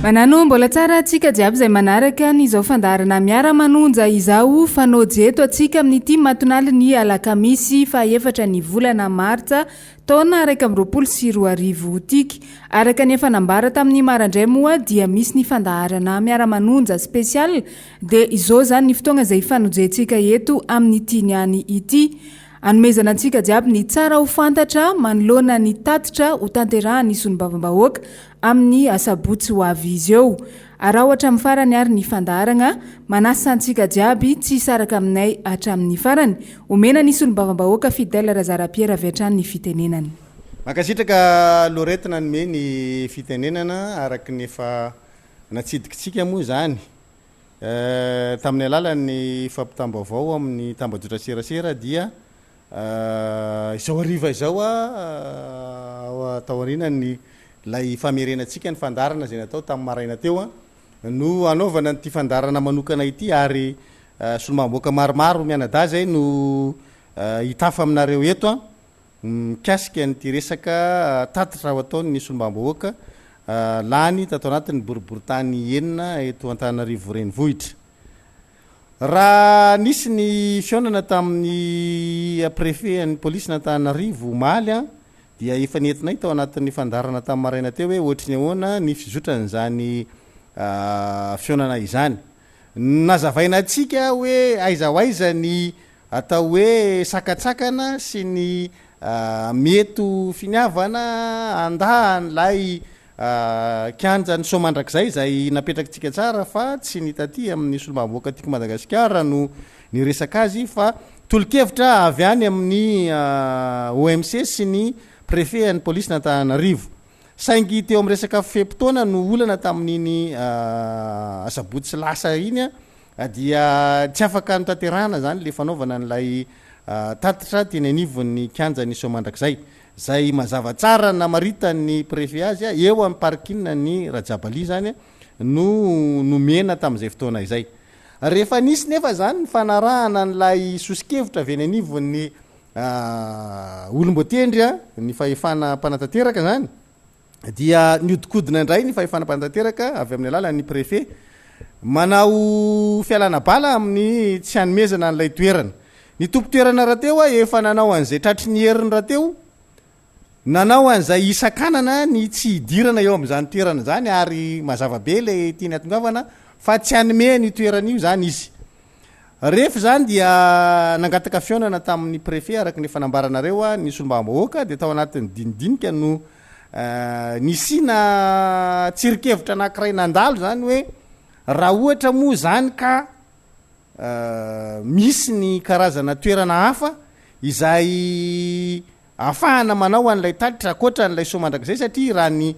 Manano mbola tsara atsika jiaby izay manaraka nyizao fandarana miara-manonja izao fanao jeto atsika amin'ity matonali ny alakamisy fa 4 ny volana martsa taona 2024 tiky. Araka ny efanambara tamin'ny marandray moa dia misy ny fandaharana miara-manonja spesial dia izao zany ny fotoana izay fanojentsika eto amin'ny tiniany ity. Anomezana antsika jiaby ny tsara ho fantatra manoloana ny tatitra ho tanterahany sonim-bavam-bahoaka amin'ny asabotsy ho avy izy eo. Raha ohatra amin'ny farany ary ny fandaharana manasa antsika jiaby tsy saraka aminay hatramin'ny farany. Omena ny sonim-bavam-bahoaka Fidèle Razarapiera avy hatrany ny fitenenany. Makasitraka loretina nome ny fitenenana araka ny efa natsidikitsika moa zany. Tamin'ny alalan'ny fampitam-baovao amin'ny tambajotra serasera dia izao ariva izao taorianany lay famerenatsika ny fandarana zay natao tamin'ny maraina teo no anaovana ny fandarana manokana ity ary solomamboaka maromaro mianada zay no hitafa aminareo eto mikasika nyty resaka tatitra ho ataony ny solomamboaka lany tatao anatin'ny boriboritany enina eto Antananarivo renivohitra. Raha nisy ny fionana tamin'ny préfet ny polisy n'Antananarivo omaly dia efa nentinay tao anatin'ny fandarana tamin'ny maraina teo hoe ohatry ny ahoana ny fizotran'izany fionana izany. Nazavaina atsika hoe aiza ho aiza ny atao hoe sakatsakana sy ny meto finiavana andahan'lay kianja ny somandrakizay zay napetrakitsika tsara fa tsy nitaty amin'ny solomamboaka tiako Madagasikara no ny resaka azy fa tolokevitra avy any amin'ny OMC sy ny préfet ny polisy n'Antananarivo. Saingy teo amin'ny resaka fepotona no olana tamin'iny asabotsy lasa iny dia tsy afaka notanterahana zany le fanaovana n'lay tatitra teny anivon'ny kianja ny somandrakizay. Zay mazava tsara namaritany préfet azy eo amin'ny parkina ny Rajabali zany no nomena tamin'izay fotoana izay. Rehefa nisy nefa zany ny fanarahana n'lay sosikevitra avy anivon'ny olombotendry ny fahefana mpanatanteraka zany dia niodikodina indray ny fahefana mpanatanteraka avy amin'ny alalan'ny préfet manao fialana bala amin'ny tsy hanomezana n'lay toerana. Ny tompo-toerana rahateo efa nanao an'izay tratry ny heriny rahateo nanao an'izay isan-kanana ny tsy hidirana eo amin'izany toerana zany ary mazava be le tiany atongavana fa tsy hanome ny toerana io zany izy. Rehefa zany dia nangataka fionana tamin'ny préfet araka ny fanambaranareo ny solombavam-bahoaka dia tao anatin'ny dinidinika no nisina tsirikevitra anankiray nandalo zany hoe raha ohatra moa zany ka misy ny karazana toerana hafa izay afahana manao an'lay tatitra akoatra n'lay somandrakizay satria raha ny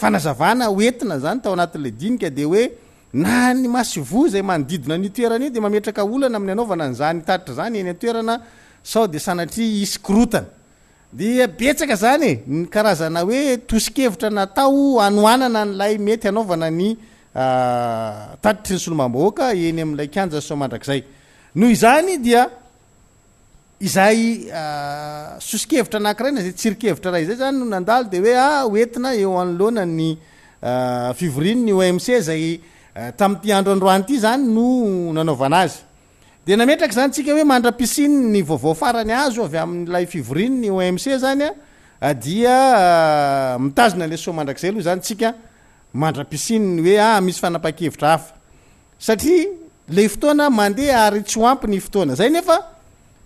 fanazavana hoentina zany tao anatin'le dinika dia hoe na ny masivo zay manodidina ny toerana io dia mametraka olana amin'ny anaovana n'zany tatitra zany eny toerana sao dia sanatria isy korotana dia betsaka zany ny karazana hoe tosikevitra natao anoanana n'lay mety anaovana ny tatitry ny solomamboaka eny amin'ilay kianja somandrakizay. Noho izany dia izay sosikevitra anankiray na zay tsirikevitra raha izay zany no nandalo dia hoe hoentina eo anoloana ny fivoriny ny OMC zay tamin'ity andro androany ity zany no nanaovana azy. Dia nametraka zany tsika hoe mandra-pisiny ny vaovao farany azo avy amin'ilay fivoriny ny OMC zany dia mitazona le somandrakizay aloha zany tsika mandra-pisiny hoe misy fanapa-kevitra hafa satria le fotoana mandeha ary tsy ho ampy ny fotoana zay nefa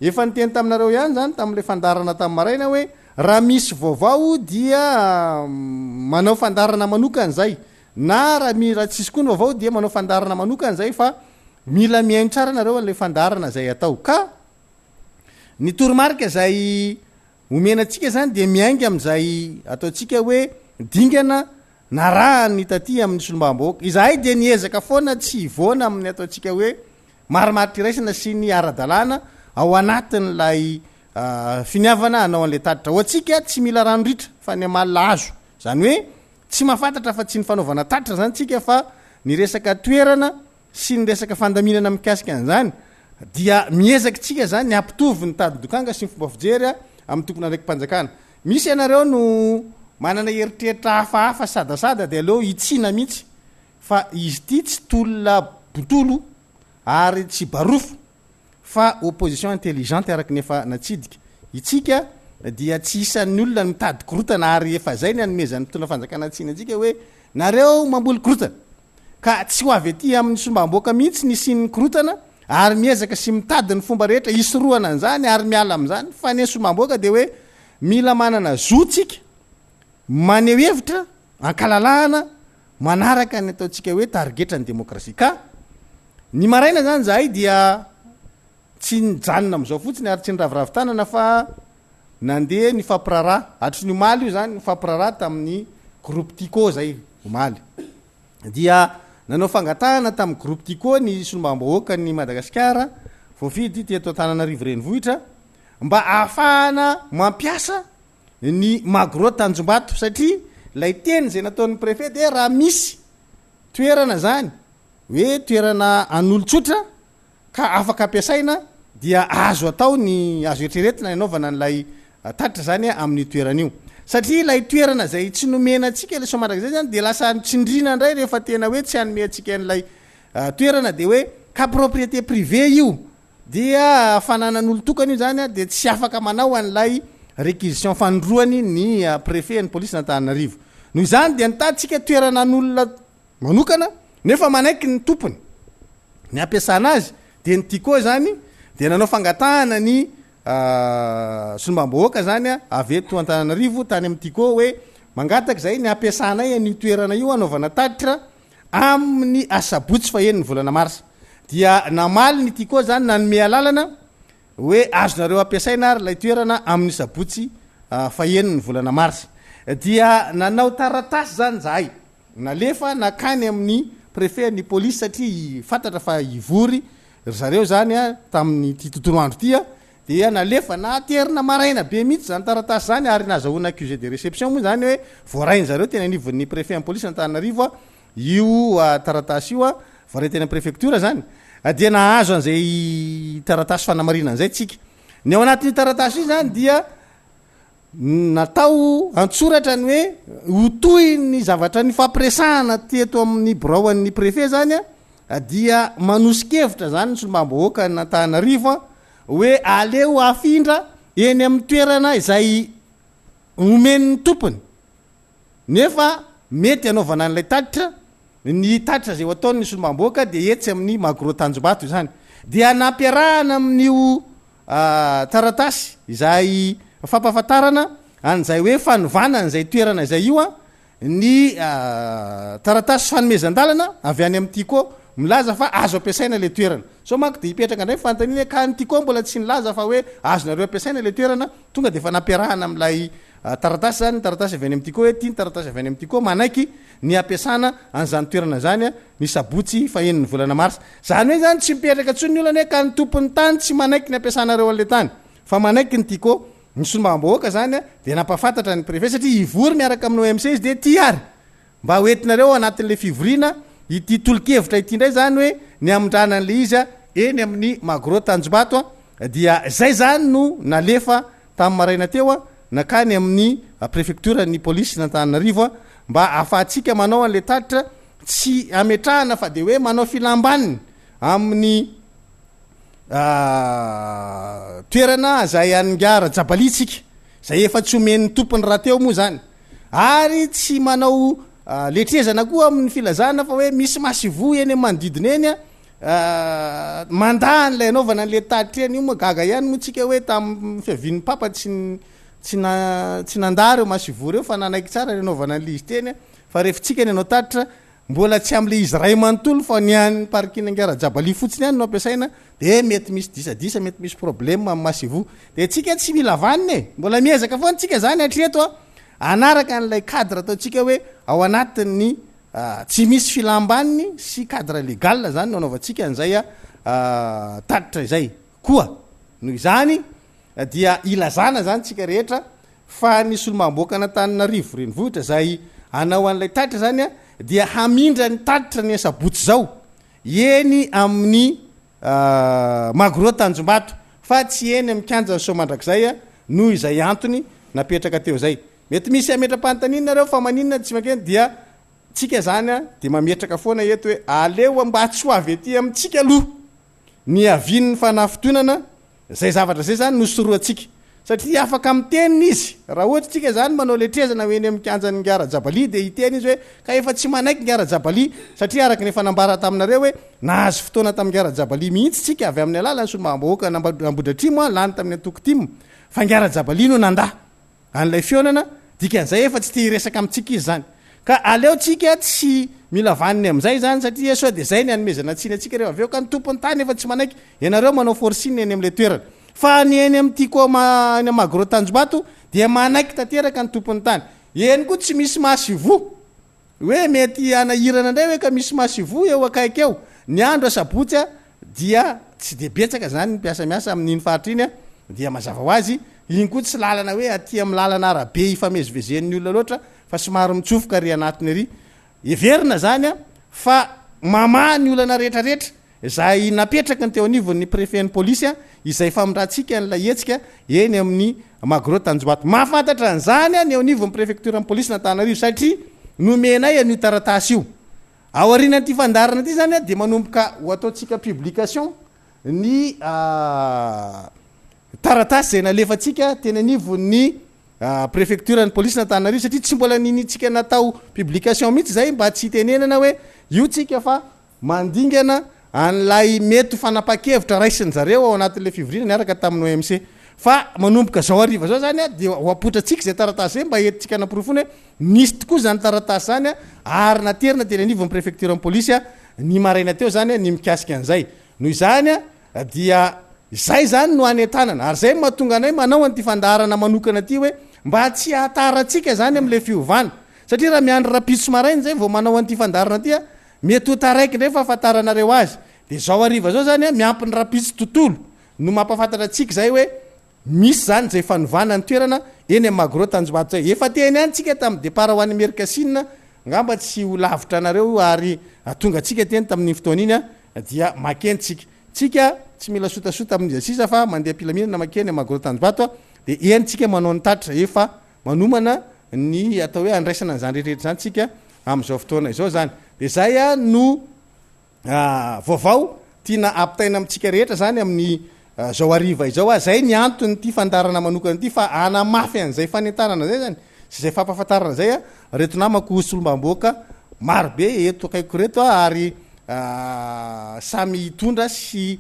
efa niteny taminareo ihany zany tamin'le fandarana tamin'ny maraina hoe raha misy vaovao dia manao fandarana manokana zay na raha tsisy koa ny vaovao dia manao fandarana manokana zay fa mila mihaino tsara nareo an'le fandarana zay atao ka ny toromarika zay omenantsika zany dia miaingy amin'izay ataontsika hoe dingana na raha ny taty amin'ny solombavam-bahoaka. Izahay dia niezaka foana tsy hivoana amin'ny ataontsika hoe marimaritra iraisana sy ny ara-dalàna ao anatin'lay finiavana anao an'le tatitra. Ho antsika tsy mila ranodritra fa ny amalina azo zany hoe tsy mahafantatra fa tsy ny fanaovana tatitra zany tsika fa ny resaka toerana sy ny resaka fandaminana mikasika an'izany dia miezaka tsika zany ny ampitovy ny tady dokanga sy ny fomba fijery amin'ny tompona ndraiky mpanjakana. Misy ianareo no manana heritreritra hafahafa sadasada de aleo itsina mihitsy fa izy ty tsy tolona bontolo ary tsy barofo fa opposition intelligente araky nefa natsidika itsika dia tsy isan'ny olona mitady korotana ary efa zay ny anomezan'ny tona fanjakana tsina antsika hoe nareo mamboly korotana ka tsy ho avy aty amin'ny sombamboaka mihitsy ny siny korotana ary miezaka sy mitady ny fomba rehetra isoroana an'izany ary miala am'izany fa ny sombamboaka de hoe mila manana zotsika maneho hevitra ankalalahana manaraka ny ataontsika hoe targetra ny demokrasia ka ny maraina zany zahay dia tsy nijanona am'izao fotsiny ary tsy niraviravy-tanana fa nandeha ny fampirara atry ny omaly io zany ny fampirara tamin'ny groupe tico zay omaly dia nanao fangatahana tamin'ny groupe tico ny sombamboaka ny Madagasikara voafidy teto Antananarivo renivohitra mba ahafahana mampiasa ny magro Tanjombato satria lay teny zay nataon'ny préfet de raha misy toerana zany hoe toerana an'olotsotra ka afaka ampiasaina dia azo atao ny azo etreretina nanaovana n'lay tatra zany amin'ny toeran'io satria lay toerana zay tsy nomena atsika le somaraka zay zany de lasa tsindrina indray rehefa tena hoe tsy hanome atsika n'lay toerana de hoe ka propriété privé io dia fananan'olo tokana io zany de tsy afaka manao an'lay réquisition fandroany ny préfet ny polisy n'Antananarivo noho izany de nitadsika toerana n'olona manokana nefa manaiky ny tompony ny ampiasana azy de ny tico zany de nanao fangatahana ny sombamboaka zany avy eto Antananarivo tany amin'ny tico hoe mangataky zay ny ampiasanay ny toerana io anaovana tatra amin'ny asabotsy fa eniny volana marsa dia namaly ny tico zany nanome alalana hoe azonareo ampiasaina ary lay toerana amin'ny sabotsy fa eniny volana marsa dia nanao taratasy zany zahay nalefa nakany amin'ny préfet ny polisy satria fantatra fa ivory zareo zany tamin'ny ty tontolo andro tia dia nalefa naterina maraina be mihitsy zany taratasy zany ary nazahoana accusé de réception moa zany hoe voarainy zareo tena anivon'ny préfet ny polisy Antananarivo io taratasy io voaray tena préfecture zany dia nahazo an'izay taratasy fanamarina an'izay tsika ny ao anatin'ny taratasy io zany dia natao antsoratra ny hoe hotoy ny zavatra ny fampiresahana teto amin'ny braoan'ny préfet zany dia manosikevitra zany ny sombamboaka n'Antananarivo hoe aleo afindra eny amin'ny toerana izay omen'ny tompony nefa mety anaovana an'ilay tatra ny tatra zay ho ataony ny sombamboaka de etsy amin'ny magro Tanjombato zany dia nampiarahana amin'io taratasy izay fampahafantarana an'izay hoe fanovana an'izay toerana izay io ny taratasy fanomezan-dalana avy any amin'ny tico milaza fa azo ampiasaina le toerana so manko de hipetraka ndray fantaniny ka ny tico mbola tsy nilaza fa hoe azonareo ampiasaina le toerana tonga de efa nampiarahana amin'ilay taratasy zany taratasy avy any amin'ny tico hoe ty ny taratasy avy any amin'ny tico manaiky ny ampiasana an'izany toerana zany ny sabotsy fa eniny volana marsa zany hoe zany tsy mipetraka tsony ny olana hoe ka ny tompon'ny tany tsy manaiky ny ampiasanareo an'le tany fa manaiky ny tico ny sombamboaka zany de nampafantatra ny préfet satria ivory miaraka amin'ny OMC izy de ty ary mba hoentinareo anatin'le fivoriana ity tolokevitra ity ndray zany hoe ny amondrana an'le izy eny amin'ny magro Tanjombato dia zay zany no nalefa tamin'ny maraina teo nakany amin'ny préfecture ny polisy n'Antananarivo mba afahatsika manao an'le tatra tsy ametrahana fa de hoe manao filambaniny amin'ny toerana zay angara jabalitsika zay efa tsy omen'ny tompony raha teo moa zany ary tsy manao letrezana koa amin'ny filazana fa hoe misy masivo eny manodidina eny manda n'lay anaovana an'le tatra eny io moa gaga ihany moa tsika hoe tamin'ny fiavian'ny papa tsy nandary eo masivo reo fa nanaiky tsara ny anaovana an'le izy teny fa rehefa-tsika ny anao tatra mbola tsy am'le izy ray manontolo fa ny any parkina angara jabali fotsiny ihany no ampiasaina de mety misy disadisa mety misy problème amin'ny masivo de tsika tsy mila vaniny mbola miezaka foana tsika zany hatreto anaraka n'lay cadre ataotsika hoe ao anatin'ny tsy misy filambaniny sy cadre légal zany no anaovantsika an'izay tatra izay koa noho izany dia ilazana zany tsika rehetra fa ny solomamboaka n'Antananarivo renivohitra zay anao an'lay tatra zany dia hamindra ny tatra ny sabotsy zao eny amin'ny magro Tanjombato fa tsy eny amin'ny kanjany somandrakizay noho izay antony napetraka teo zay mety misy ametra-panontaniana nareo fa maninona tsy makeny dia tsika zany a de mametraka foana eto hoe aleo mba tsy ho avy ety amintsika aloha ny avin'ny fanafitonana zay zavatra zay zany nosoroatsika satria afaka mitenina izy raha ohatra tsika zany manao letrezana hoeny amikanjany ngara-jabali de hiteny izy hoe ka efa tsy manaiky ngara-jabali satria araky ny fanambara taminareo hoe nahazo fotoana tamin'ny ngara-jabali mihitsy tsika avy amin'ny alala ny solombavam-bahoaka nambodratrimo a lany tamin'ny antokotimo fa ngara-jabali no nanda an'lay fionana dikan'izay efa tsy te hiresaka amintsika izy zany ka aleo tsika tsy mila vaniny am'izay zany satria sao de zay ny anomezana tsiny atsika reo aveo ka ny tompony tany efa tsy manaiky ianareo manao forcine eny am'le toerana fa ny eny am'ty koa ny magro tanjobato dia manaiky tanteraka ny tompony tany eny koa tsy misy masivo hoe mety anahirana indray hoe ka misy masivo eo akaiky eo ny andro asabotsy a dia tsy de betsaka zany ny mpiasamiasa amin'iny faritra iny a dia mazava ho azy iny koa tsy lalana hoe aty amin'ny lalana arabe ifamezivezen'ny olona loatra fa somary mitsofoka ry anatiny ry everina zany a fa mama ny olana rehetrarehetra zay napetraka ny teo anivon'ny préfetny polisy a izay famindrantsika n'lay etsika eny amin'ny magro tanjobato mahafantatra an'zany a ny eo anivon'ny préfecture ny polisy natanarivo satria nomenay an'io taratasy io ao arinan'ity fandarana ty zany a de manomboka ho ataotsika publication ny taratasy zay nalefatsika teny anivon'ny préfecture ny polisy natanarivo satria tsy mbola ninitsika natao publication mihitsy zay mba tsy hitenenana hoe io tsika fa mandingana an'lay mety fanapa-kevitra raisiny zareo ao anatin'le fivirina niaraka tamin'ny OMC fa manomboka zao ariva zao zany a de hoapotratsika zay taratasy zay mba entitsika naporofony hoe nisy tokoa zany taratasy zany a ary naterina teny anivon'ny préfecture ny polisy a ny maraina teo zany a ny mikasika an'izay noho izany a dia zay zany no anentanana ary zay mahatonga anay manao an'ty fandarana manokana aty hoe mba tsy hataratsika zany am'le fiovana satria raha miandro rapitso marainy zay vao manao an'ty fandarana aty a mety ho taraiky ndray fa afantaranareo azy de zao ariva zao zany a miampiny rapitso tontolo no mampafantatra atsika zay hoe misy zany zay fanovana ny toerana eny amagro tanjobato zay efa teny any tsika tamin'ny départ ho an'ny Amerikasina ngamba tsy ho lavitra anareo ary tonga atsika teny tamin'ny fotoana iny a dia makeny tsika tsy mila sotasota amin'ny sisa fa mandeha pilaminana makeny amagro tanjobato a de eny tsika manao ny tatra efa manomana ny atao hoe andraisana n'zany rehetrarehetra zany tsika am'izao fotoana izao zany de zay a no vaovao tiana ampitaina amitsika rehetra zany amin'ny zao ariva izao a zay ny antony ty fandarana manokana ty fa anamafy an'izay fanentanana zay zany sy zay fampahafantarana zay a reto namako solombaboaka marobe eto akaiko reto a ary samy hitondra sy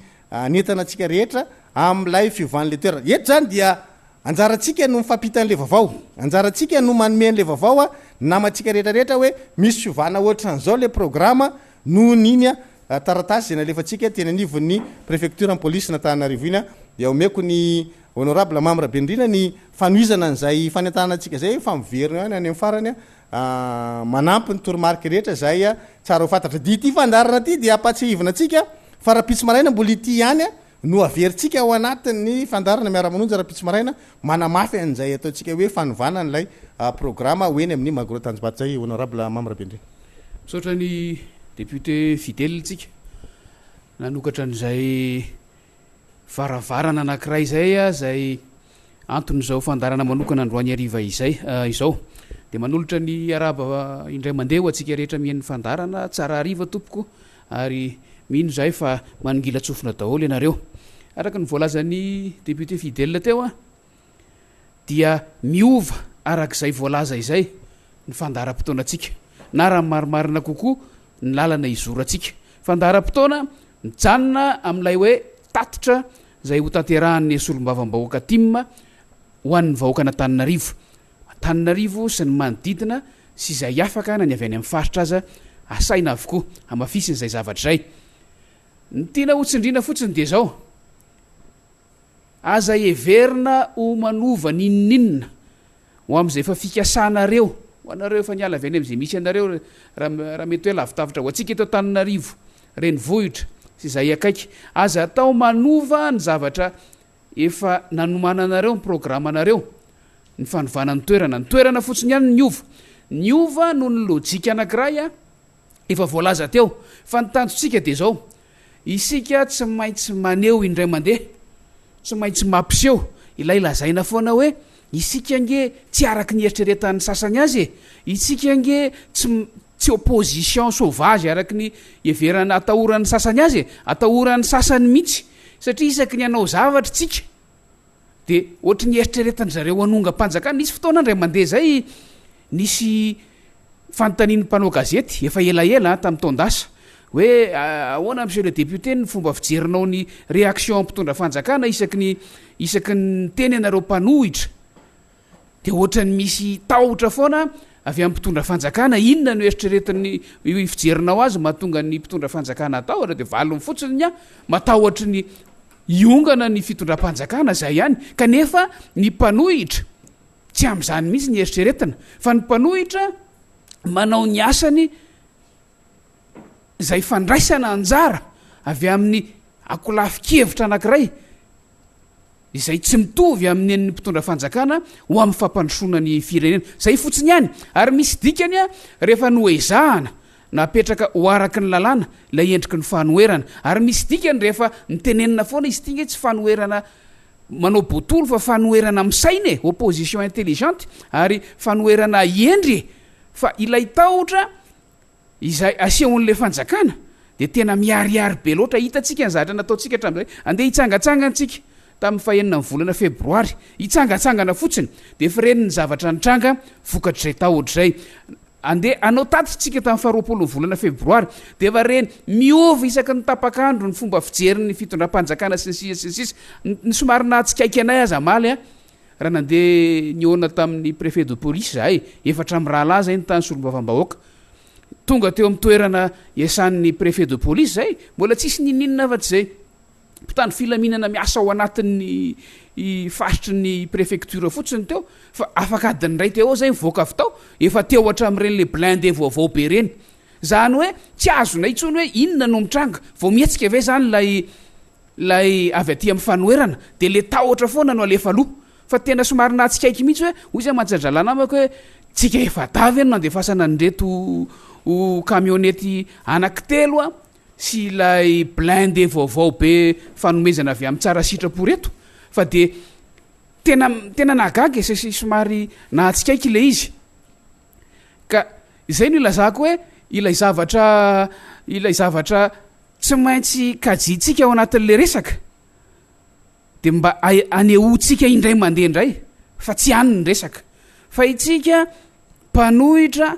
netana atsika rehetra am'lay fiovan'le toerana eto zany dia anjaratsika no mifampitan'le vaovao anjaratsika no manomen'le vaovao a namatsika rehetrarehetra hoe misy fiovana ohatran'zao le programma no niny a taratasy zay nalefatsika teny anivon'ny préfecture ny polisy natanarivo iny a de omeko ny honorable mamra bendrina ny fanoizana an'zay fanentanantsika zay fa miverina any any amin'ny farany a manampy ny toromarky rehetra zay a tsara ho fantatra di ty fandarana ty de apatsihivina atsika fa rapitso maraina mbola ity ihany a no averitsika ao anatin'ny fandarana miara-manonja rapitso maraina manamafy an'zay ataotsika hoe fanovana n'lay programma hoeny amin'ny magro tanjobato zay honorable mamra bendrina misaotra ny député fidèle tsika nanokatra an'izay varavarana anankiray zay a zay anton'izao fandarana manokana androany ariva izay izao de manolotra ny araba indray mandeha ho atsika rehetra mihain'ny fandarana tsara ariva tompoko ary mino zay fa manongila tsofina daholo ianareo araka ny voalazan'ny député fidèle teo a dia miova arak'izay voalaza izay ny fandaram-potoanatsika na raha marimarina kokoa ny lalana izoratsika fandaram-potoana mijanona am'ilay hoe tatitra zay ho tanterahan'ny solombavam-bahoaka timma ho an'ny vahoaka Antananarivo sy ny manodidina sy zay afaka na ny avy any amin'ny faritra aza asaina avokoa amafisiny zay zavatra zay ny tiana hotsindrina fotsiny de zao aza everina ho manova ninoninona ho am'izay efa fikasanareo ho anareo efa niala avy any am'izay misy anareo raha mety hoe lavitavitra ho atsika eto Antananarivo reny vohitra sy zay akaiky aza atao manova ny zavatra efa nanomana anareo ny programma anareo ny fanovana ny toerana fotsiny ihany ny ova no ny lojika anankiray a efa voalaza teo fa ny tanjotsika de zao isika tsy maintsy maneo indray mandeha tsy maintsy mampiseho ilay lazaina foana hoe isika nge tsy araky ny eritreretan'ny sasany azy isika nge tsy opposition sauvage araky ny everana atahoran'ny sasany azy atahoran'ny sasany mihitsy satria isaky ny anao zavatra tsika de ohatry ny eritreretany zareo anonga-panjakana nisy fotoana andray mandeha zay nisy fanontaniany mpanao gazety efa elaela tamin'ny taondasa hoe ahoana monsieur le député ny fomba fijerinao ny réaction mpitondra fanjakana isaky ny teny anareo mpanohitra de ohatrany misy tahotra foana avy amin'ny mpitondra fanjakana inona no eritreretan'ny fijerinao azy mahatonga ny mpitondra fanjakana atahotra de valony fotsiny a matahotra ny iongana ny fitondram-panjakana zay ihany kanefa ny mpanohitra tsy am'izany mihitsy ny eritreretana fa ny mpanohitra manao ny asany zay fandraisana anjara avy amin'ny akolafikevitra anankiray izay tsy mitovy amin'ny ny mpitondra fanjakana ho amin'ny fampandrosoana ny firenena zay fotsiny ihany ary misy dikany a rehefa noezahana napetraka ho araky ny lalàna lay endriky ny fanoerana ary misy dikany rehefa nitenenina foana izy tinge tsy fanoerana manao botolo fa fanoerana misainy opposition intelligente ary fanoerana endry fa ilay tahotra izay asehoan'le fanjakana de tena miariary be loatra hitatsika ny zatra nataotsika hatramin'izay andeha hitsangatsanganatsika tamin'ny fahenina ny volana febroary hitsangatsangana fotsiny de fireniny zavatra nitranga vokatr'izay tahotra zay andeha anao tatitsika tamin'ny faharoapolo ny volana febroary de efa reny miova isaky ny tapakandro ny fomba fijeriny fitondram-panjakana sy ny sisa ny somary natsikaiky anay aza amaly a raha nandeha niona tamin'ny préfet de police zahay efatra amin'ny rahalahy zay ny tany solombavam-bahoaka tonga teo amin'ny toerana iasan'ny préfet de police zay mbola tsisy nininina afa-tsy zay mpitandro filaminana miasa ao anatin'ny fasitry ny préfecture fotsiny teo fa afaka adiny ray teo ao zay mivoaka avy tao efa teo hatramin'ireny le blindé vaovao be reny zany hoe tsy azonay intsony hoe inona no mitranga vao mihetsika ave zany lay avy aty amin'ny fanoerana de le tahotra foana no alefa aloha fa tena somary natsikaiky mihitsy hoe hoy zay manjadralana amako hoe tsika efa davy eny no andefasana nyreto ho camionnety anankitelo a sy lay blindé vaovao be fanomezana avy amin'ny tsara sitrapo reto fa de tena nagaga sy somary natsikaiky le izy ka izay no ilazako hoe ilay zavatra tsy maintsy kajitsika ao anatin'le resaka de mba anehotsika indray mandeha indray fa tsy any ny resaka fa itsika mpanohitra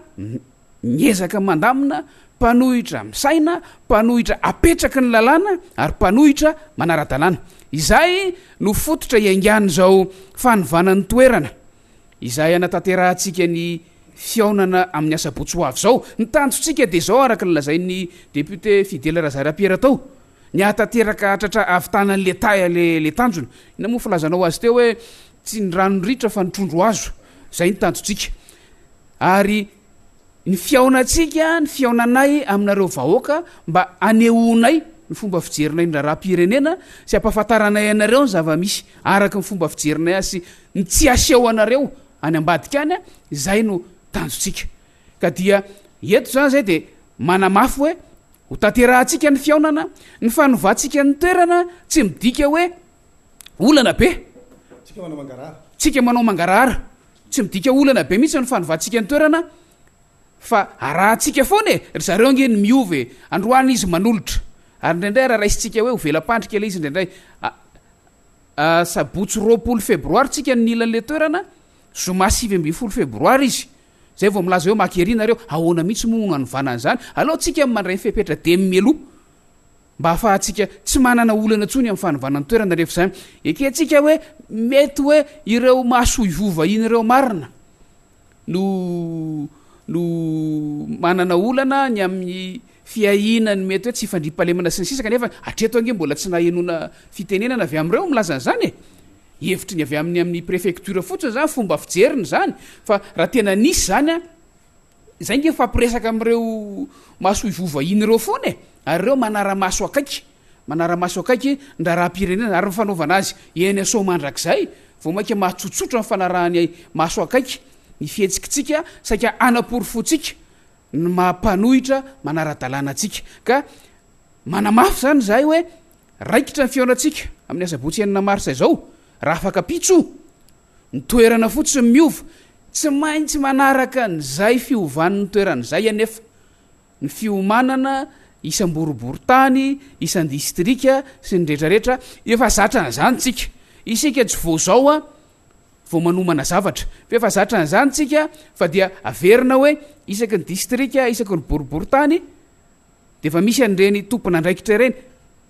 miezaka mandamina mpanohitra misaina mpanohitra apetraky ny lalàna ary mpanohitra manara-dalàna izay no fototra iaingany zao fanovanany toerana izay anataterahantsika ny fiaonana amin'ny asabotsoavy zao ny tanjotsika de zao araky ny lazain'ny député fidèle razarapiera tao ny atateraka atratra avy tanan'le le tanjona ina moa filazanao azy teo hoe tsy ny ranonyritra fa nitrondro azo zay ny tanjotsika ary ny fiaonatsika ny fiaonanay aminareo vahoaka mba anehonay ny fomba fijerinay ny raharam-pirenena sy ampahafantaranay anareo ny zava-misy araky ny fomba fijerinay azy ny tsy aseho anareo any ambadika any a zay no tanjotsika ka dia eto zany zay de manamafy hoe ho tanterahantsika ny fiaonana ny fanovantsika ny toerana tsy midika hoe olana be tsika manao mangarahara tsy midika olana be mihitsy ny fanovantsika ny toerana fa arahantsika foana ry zareo nge ny miove androany izy manolotra ary indraindray raha raisitsika hoe ho velam-pandrika le izy indraindray sabotsy roapolo febroary tsika ny ilan'le toerana zoma 7 febroary izy zay vao milaza hoe makerynareo ahoana mihitsy moa novanany zany aloha tsika mandray fepetra de mmeloa mba hafahatsika tsy manana olana ntsony amin'ny fanovanany toerana rehefa zany eketsika hoe mety hoe ireo mahasoy vova iny ireo marina no manana olana ny amin'ny fiahinany mety hoe tsy fandripalemana sy ny sisa kanefa atreto ange mbola tsy nahenona fitenenana avy am'ireo milazany zany hevitry ny avy amin'ny préfecture fotsiny zany fomba fijeriny zany fa raha tena nisy zany a zay nge fampiresaka am'ireo mahasoy vova iny reo foana ary reo manara-maso akaiky ndraraha-pirenena ary nyfanaovana azy eny aso mandrak'zay vao maika mahatsotsotra nyfanarahany maso akaiky ny fihetsikitsika saika anaporofotsika ny mampanohitra manara-dalàna atsika ka manamafy zany zay hoe raikitra ny fiaonatsika amin'ny asabotsy enina marsa zao raha afaka pitso ny toerana fotsiny miova tsy maintsy manaraka nyzay fiovan'ny toeran'zay anefa ny fiomanana isam-boroborotany isan'ny distrika sy ny rehetrarehetra efa zatra n'zany tsika isika tsy vo zao a vo manomana zavatra fefa zatra n'zany tsika fa dia averina hoe isaky ny distrika isaky ny boroborotany de fa misy an'reny tompona andraikitra reny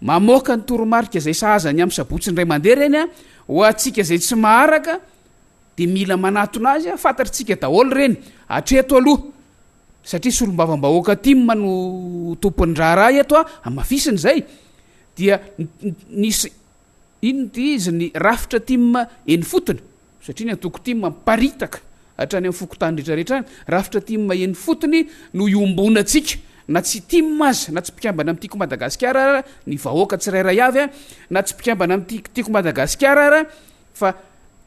mamoaka ny toromarika zay sahazany amy sabotsy ndray mandeha reny a ho atsika zay tsy maharaka de mila manatona azy a fantatritsika daholo reny atreto aloha satria solombavam-bahoaka timma no tompony raharaha eto a amafisiny zay dia nisy ino ty izy ny rafitra timma eny fotony satria ny atoko timma miparitaka hatrany amy fokotany rehetrarehetra any rafitra timma eny fotony no iombonantsika na tsy timma azy na tsy mpikambana am'tiako madagasikara ara ny vahoaka tsirairay avy a na tsy mpikambana am'tiako madagasikara ara fa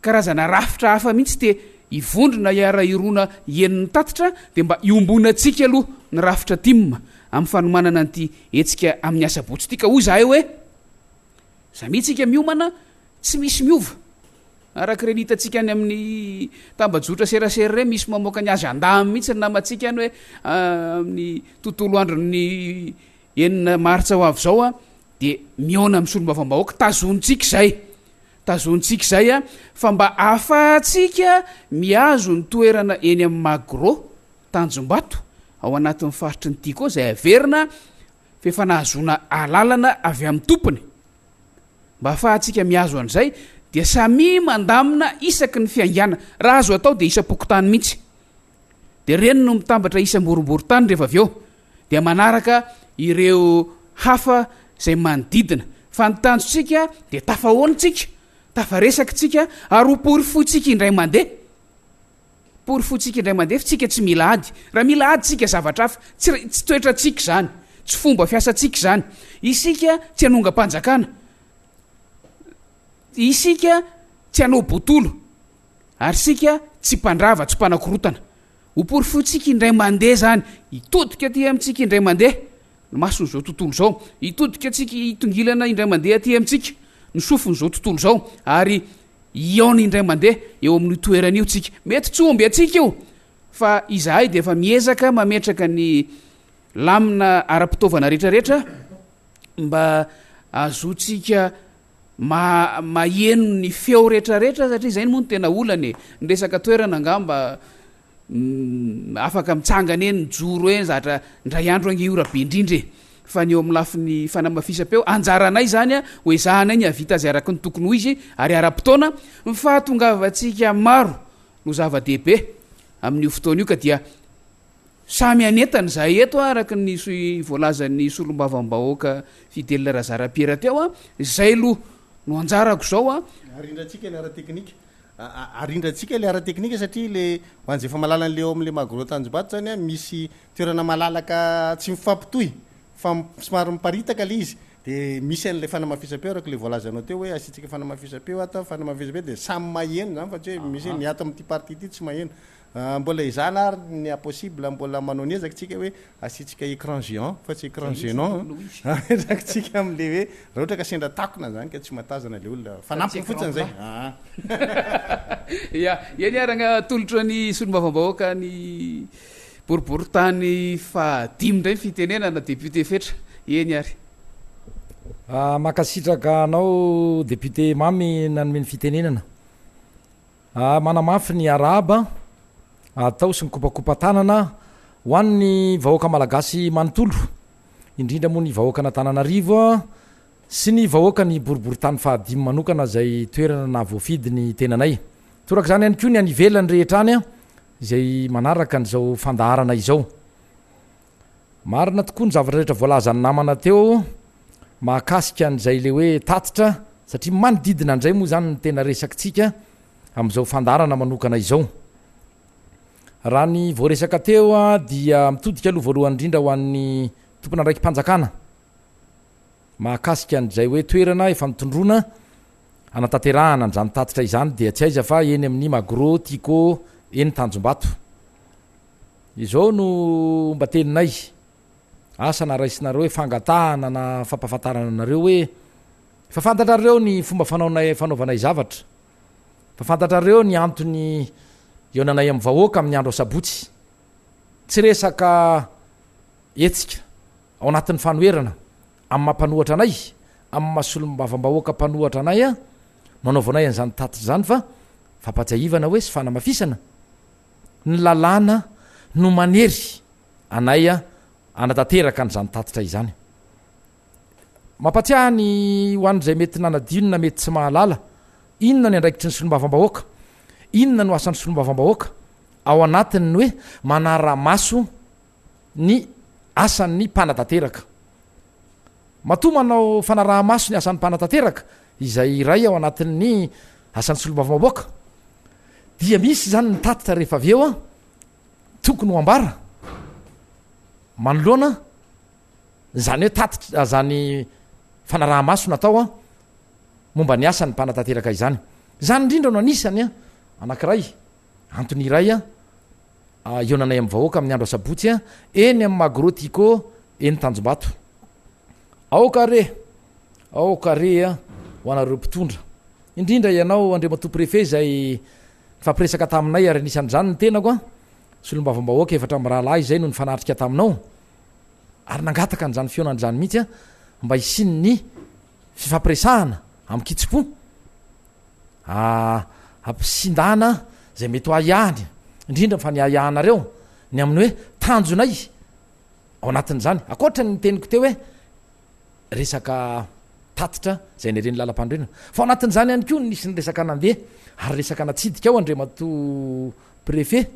karazana rafitra hafa mihitsy de ivondrona iara irona eniny tatitra de mba iombonantsika aloha ny rafitra timma amy fanomanana an'ty etsika amin'ny asabotsy tika hoy zahay hoe za mihitsika miomana tsy misy miova araka reny hitatsika any amin'ny tambajotra serasera reny misy mamoaka ny azy andamy mihitsy ny namatsika any hoe amin'ny tontolo androny enina maritsa ho avy zao a de miona amy solombavam-bahoaka tazontsika zay a fa mba afahatsika miazo ny toerana eny amy magro tanjombato ao anatin'ny faritry ny ty koa zay averina fefa nahazona alalana avy amy tompony mba afahatsika miazo an'zay dia samy mandamina isaky ny fiangana raha azo atao de isa-pokotany mihitsy de reny no mitambatra isam-boroborotany rehefa avy eo dia manaraka ireo hafa zay manodidina fa nytanjotsika de tafahoanytsika tafaresaky tsika ary opory fotsika indray mandeha pory fotsika indray mandeha fa tsika tsy mila ady raha mila ady tsika zavatra hafa tsy toetra tsika zany tsy fomba fiasatsika zany isika tsy hanonga-panjakana isika tsy hanao botolo ary sika tsy mpandrava tsy mpanakorotana opory fotsika indray mandeha zany itodika ty amitsika indray mandeha masony zao tontolo zao itodika atsika itongilana indray mandeha ty amitsika ny sofony zao tontolo zao ary iona indray mandeha eo amin'ny toeran'io tsika mety tsy omby atsika io fa izahay de efa miezaka mametraka ny lamina ara-pitaovana rehetrarehetra mba azotsika maheno ny feo rehetrarehetra satria zay ny moa no tena olany ny resaka toerana angamba afaka mitsangana eny ny joro eny zatra ndray andro ange ora be indrindra fa ny eo amin'ny lafiny fanamafisam-peo anjaranay zany a hoe zahanay ny avita azy araky ny tokony ho izy ary ara-potoana mifahatongavatsika maro no zava-dehibe amin'io fotoana io ka dia samy anetany zahay eto araky ny voalazan'ny solombavam-bahoaka Fidèle Razarapiera teo a zay lo no anjarako zao a arindratsika le ara-teknika arindratsika le ara-teknika satria le hoan'zay efa malala an'le eo am'le magro tanjombato zany a misy toerana malalaka tsy mifampitohy fa somary miparitaka le izy de misy an'le fanamafisam-peo araky le voalazanao teo hoe asitsika fanamafisam-peo ata fanamafisam-peo de samy maheno zany fa tsy hoe misy ny ato am'ty parti ty tsy maheno mbola izana ary ny impossible mbola manao ny ezaka tsika hoe asitsika écran géant fa tsy écran géant etraky tsika am'le hoe raha ohatra ka sendra takona zany ka tsy matazana le olona fanampiny fotsiny zay ya eny aragna tolotro ny solombavam-bahoaka ny boriboritany fa dimy ndray ny fitenenana député fetra eny ary makasitraka anao député mamy nanomeny fitenenana manamafy ny araba atao sy ny kopakopa-tanana ho an'ny vahoaka malagasy manontolo indrindra moa ny vahoaka anatananarivo sy ny vahoaka ny boriboritany fahadimy manokana zay toerana na voafidy ny tenanay torak' zany ihany ko ny anivelany rehetra any a zay manaraka n'izao fandaharana izao marina tokoa ny zavatra rehetra voalazany namana teo mahakasika an'izay le hoe tatitra satria manodidina an'izay moa zany ny tena resakitsika am'izao fandaharana manokana izao raha ny voaresaka teo a dia mitodika aloha voalohany indrindra ho an'ny tompona andraiky mpanjakana mahakasika an'izay hoe toerana efa mitondrona anatanterahana an'izany tatitra izany dia tsy aiza fa eny amin'ny magro tico eny tanjombato izao no mba teninay asa na raisinareo hoe fangatahana na fampafantarana anareo hoe efa fantatrareo ny fomba fanaovanay zavatra fafantatrareo ny antony eonanay amy vahoaka amin'ny andro sabotsy tsy resaka etsika ao anatin'ny fanoerana amy mampanohatra anay amy masolom-bavambahoaka mpanohatra anay a manaovanay an'zany tatitra zany fa fampatsiahivana hoe sy fanamafisana ny lalàna no manery anay a anatanteraka n'zany tatitra izany mampatsiaha ny ho an'zay mety nanadinona mety tsy mahalala inona ny andraikitry ny solom-bavambahoaka inona no asan'ny solom-bavambahoaka ao anatiny ny hoe manara-maso ny asan'ny mpanatanteraka matoa manao fanaraha-maso ny asan'ny mpanatanteraka izay iray ao anatin'ny asan'ny solom-bavambahoaka dia misy zany ny tatitra rehefa avy eo a tokony ho ambara manoloana zany hoe tatitra zany fanaraha-maso natao a momba ny asan'ny mpanatanteraka izany zany indrindra no anisany a anankiray antony iray a eonanay amy vahoaka amin'ny andro asabotsy a eny amy magrotiko eny tanjombato aokare a ho anareo mpitondra indrindra ianao andre mato préfet zay fampiresaka taminay ary anisan'zany ny tenako a solom-bavambahoaka efatra amy rahalahy zay no ny fanatrika taminao ary nangataka n'zany fionan'zany mihitsy a mba isiny ny fifampiresahana amy kitsipo ampisindana zay mety ho ayahany indrindra fa ny ayahanareo ny amin'ny hoe tanjonay ao anatin'zany akoatra ny teniko teo hoe resaka tatitra zay nyreny lalam-pandrena fa ao anatin'zany ihany ko nisy ny resaka nandeha ary resaka natsidika ao andre mato préfet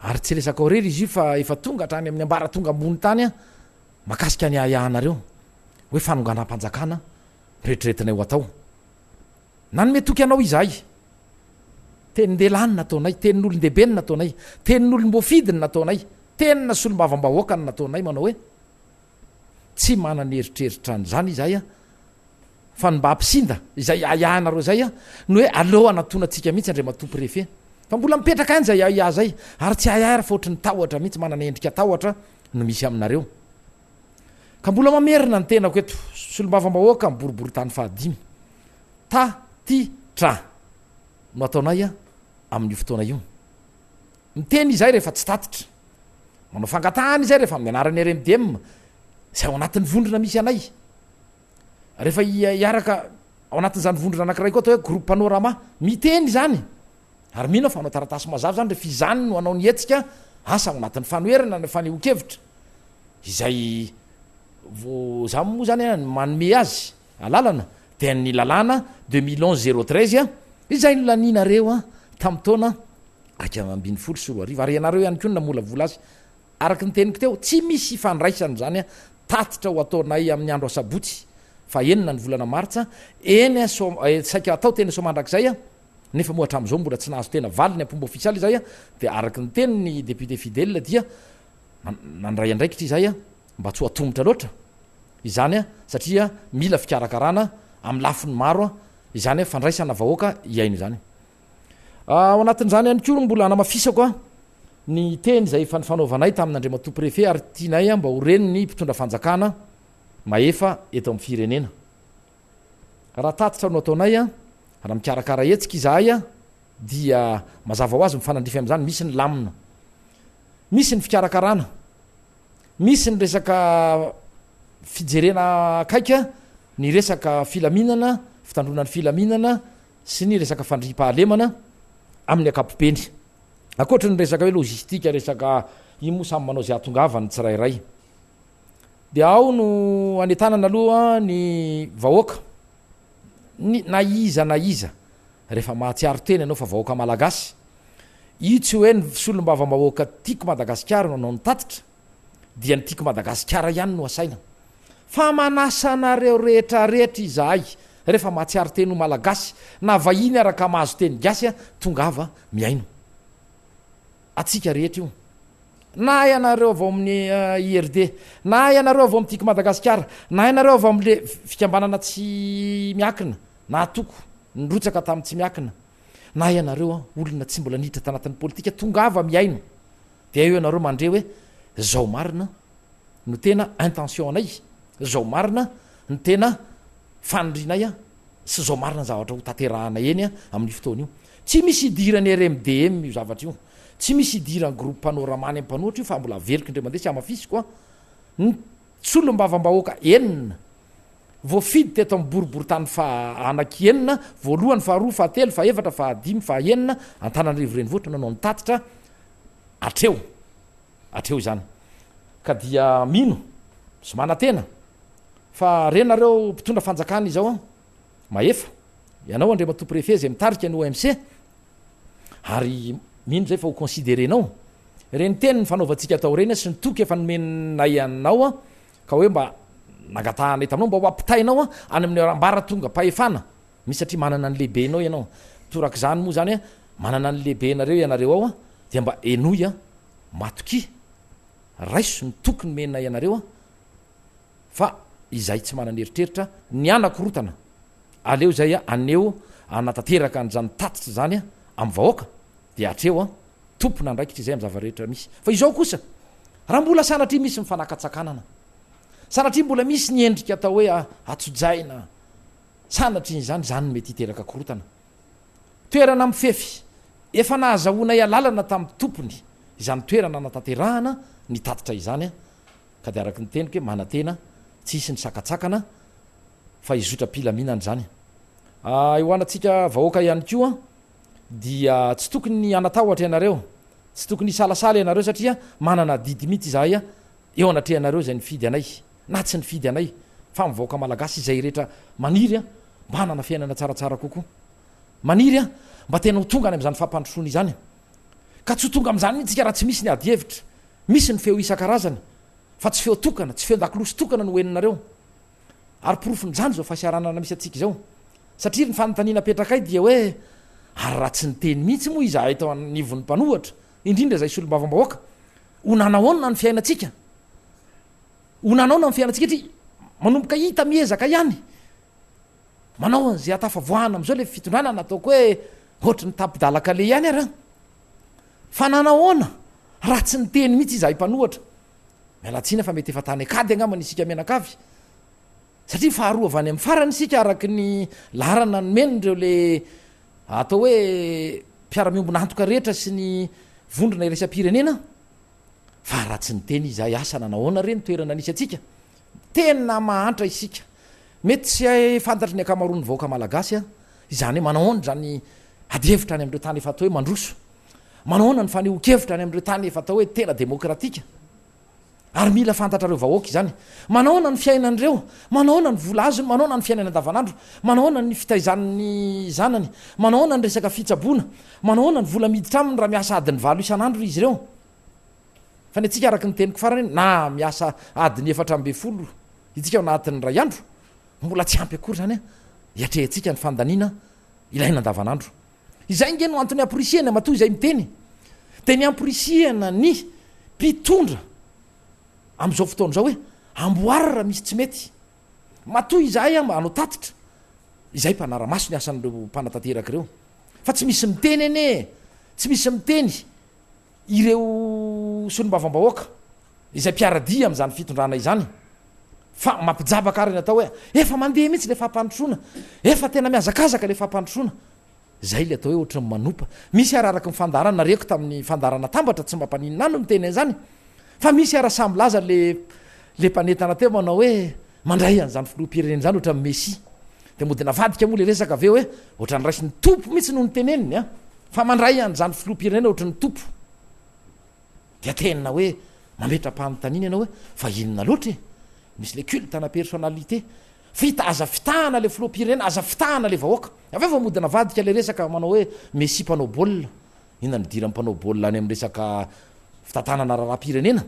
ary tsy resaka ao rery izy io fa efa tonga hatrany amin'ny ambara tonga ambony tany a makasika ny ayahanareo hoe fanonganam-panjakana retriretinay ho atao nanome toky anao izahay tenindelany nataonay tenin'olon-dehibe ny nataonay tenin'olom-boafidiny nataonay tenina solom-bavambahoaka ny nataonay manao hoe tsy manany eritreritra an'zany izahay a fa ny mba ampisinda izay ayahanareo zay a no hoe aleo anatonatsika mihitsy andre mato préfet fa mbola mipetraka any zay aya zay ary tsy ayara fa ohatry ny tahotra mihitsy manana endrika tahotra no misy aminareo ka mbola mamerina ny tenako eto solom-bavambahoaka miboribory tany fahadimy tatitra no ataonay a amin'io fotoana io miteny izay rehefa tsy tatitra manao fangatahany izay rehefa mianarany RMDM zay ao anatin'ny vondrona misy anay rehefa iaraka ao anatin'zany vondrona anankiray koa atao hoe groupe panorama miteny zany ary mino fa anao taratasy mazavy zany rehefa izany no anao ny etsika asa ao anatin'ny fanoerana ny fanehokevitra izay za moa zany manome azy alalana dia ny lalàna 2011-013 a izay no laninareo a tamy taona akambiny folo sy roa ariva ary ianareo ihany ko namolavola azy araky ny teniko teo tsy misy ifandraisany zany a tatitra ho ataonay amin'ny andro asabotsy fa enina ny volana martsa eny saika atao tena somandrak'zay a nefa moa hatram'zao mbola tsy nahazo tena valy ny ampomba ofisialy zay a de araky ny teny ny député fidèle dia nandray andraikitra izay a mba tsy ho atombotra loatra izany a satria mila fikarakarana amy lafiny maro a izany a fandraisana vahoaka iaino zany ao anatin'zany ihany ko mbola anamafisako a ny teny zay fa nyfanaovanay tamin'andre mato préfet ary tianay a mba ho reny ny mpitondra fanjakana maefa eto amin'ny firenena raha tatitra no ataonay a raha mikarakara etsika izahay a dia mazava ho azy mifanandrify am'zany misy ny lamina misy ny fikarakarana misy ny resaka fijerena akaika ny resaka filaminana fitandronan'ny filaminana sy ny resaka fandripahalemana amin'ny akapopeny akoatra ny resaka hoe logistika resaka imo samy manao zay atongavany tsirairay dia ao no anetanana aloha ny vahoaka na iza rehefa mahatsiaro teny ianao fa vahoaka malagasy io tsy hoe ny solom-bavambahoaka tiako madagasikara no anao ny tatitra dia ny tiako madagasikara ihany no asaina fa manasanareo rehetrarehetra izahay rehefa mahatsiaro teny ho malagasy na vahiny araka mahazo teny gasy a tongava miaino atsika rehetra io na ianareo avao amin'ny IRD na ianareo avao am'tiako madagasikara na ianareo avao am'le fikambanana tsy miakina na atoko nyrotsaka tamin'ny tsy miakina na ianareo a olona tsy mbola niditra tanatin'ny politika tongava miaino dia eo ianareo mandre hoe zao marina no tena intention anay zao marina ny tena fanindrinay a sy zao marina ny zavatra ho tanterahanay eny a amin'ny fotoana io tsy misy idirany rmdm io zavatra io tsy misy idirany groupe panoramany ampanoatra io fa mbola veloka indray mandeha sy amafisy koa ny tsolombavambahoaka enina voafidy teto amin'ny boribory-tany fa anaky enina voalohany faharoa fahatelo faefatra fahadimy fahaenina Antananarivo renivohitra nanao nitatitra atreo zany ka dia mino sy manatena fa renareo mpitondra fanjakana izao a maefa ianao andre matompo refe zay mitarika ny OMC ary mino zay fa ho considérenao reny teny ny fanaovantsika atao reny sy ny toky efa nomenay anao a ka hoe mba nagatahanay taminao mba ho ampitainao a any amin'ny ambara tonga pahefana misy satria manana ny lehibenao ianao torak' zany moa zany a manana ny lehibenareo ianareo ao a dia mba enoy a matoky raiso ny tokony mena ianareo a fa izay tsy manana eritreritra ny anakorotana aleo zay a aneo anatanteraka an'zany tatitra zany a amin'ny vahoaka dia atreo a tompona ndraikitra izay amin'ny zavarehetra misy fa izao kosa raha mbola sanatria misy mifanakatsakanana sanatria mbola misy ny endrika atao hoe atsojaina sanatria zany zany mety hiteraka korotana toerana mifefy efa nahazahoana alalana tamin'ny tompony izany toerana natanterahana ny tatitra izany a ka de araky ny teniko hoe manatena tsy hisy ny sakatsakana fa izotra pilaminany zany eo anatsika vahoaka ihany koa dia tsy tokony ny anatahotra ianareo tsy tokony isalasala ianareo satria manana didy mihitsy izahay a eo anatre anareo zay nifidy anay na tsy nifidy anay fa mivahoaka malagasy izay rehetra maniry a mba hanana fiainana tsaratsara kokoa maniry a mba tena ho tonga any am'zany fampandrosoana izany ka tsy ho tonga am'zany mihitsika raha tsy misy ny ady hevitra misy ny feo isan-karazany fa tsy feo tokana tsy feo ndakolosy tokana no hoeninareo ary porofon'zany zao fasiaranana misy atsika zao satria ny fanontaniana petrakay dia hoe ary raha tsy nyteny mihitsy moa izahay tao anivon'ny mpanohatra indrindra zay solombavambahoaka honanaona ny fiainatsika honanaona ny fiainatsika tri manomboka hita miezaka ihany manao zay atafavoahana am'zao le fitondrana nataoko hoe ohatra ny tapidalaka le ihany ara fa nanahoana raha tsy nyteny mihitsy izahay mpanohatra mialatsina fa mety efa tany akady angamany isika menakavy satria faharoa avany amin'ny farany isika araky ny larana nomenindreo le atao hoe mpiaramiombo-nantoka rehetra sy ny vondrona iresam-pirenena fa raha tsy nyteny izahay asa nanahoana reny toerana nisy atsika tena mahantra isika mety sy fantatry ny akamaroany vahoaka malagasy a izany hoe manahoana zany adihevitra any am'ireo tany efa atao hoe mandroso manahoana ny faneho-kevitra any am'ireo tany efa atao hoe tena demokratika ary mila fantatrareo vahoaka izany manahoana ny fiainan'ireo manahoana ny vola azony manahoana ny fiainana andavanandro manahoana ny fitaizan'ny zanany manahoana ny resaka fitsaboana manahoana ny vola miditra aminy raha miasa adiny valo isan'andro izy ireo fa ny atsika araky ny teniko farany na miasa adiny efatra ambe folo itsika anatin'ny ray andro mbola tsy ampy akory zany a iatrehantsika ny fandaniana ilaina andavanandro izay nge no antony amporisiana matoa izay miteny de ny amporisiana ny mpitondra am'izao fotoana zao hoe amboary raha misy tsy mety matoa izahay a anao tatitra izay mpanaramaso ny asan'ireo mpanatanteraka ireo fa tsy misy miteny ene tsy misy miteny ireo solombavambahoaka izay mpiaradia am'zany fitondrana izany fa mampijabaka ary ny atao hoe efa mandeha mihitsy le fampandrosoana efa tena miazakazaka le fampandrosoana zay le atao hoe ohatra ny manompa misy ary araky nyfandarana nareko tamin'ny fandarana tambatra tsy mampaninina any miteny an'izany fa misy ara samby laza le mpanetana teo manao hoe mandray an'zany filoham-pirenena zany ohatra messi de mody navadika moa le resaka aveo hoe ohatra ny raisy ny tompo mihitsy noho ny teneniny a fa mandray an'zany filoham-pirenena ohatra ny tompo dia tena hoe mametra-panontaniana ianao hoe fa inona loatra e misy le culte na personnalité fita aza fitahana le filoham-pirenena aza fitahana le vahoaka aveo fa mody navadika le resaka manao hoe messi mpanao baolina inona nidira mpanao baolina any amin'ny resaka fitantanana raharam-pirenena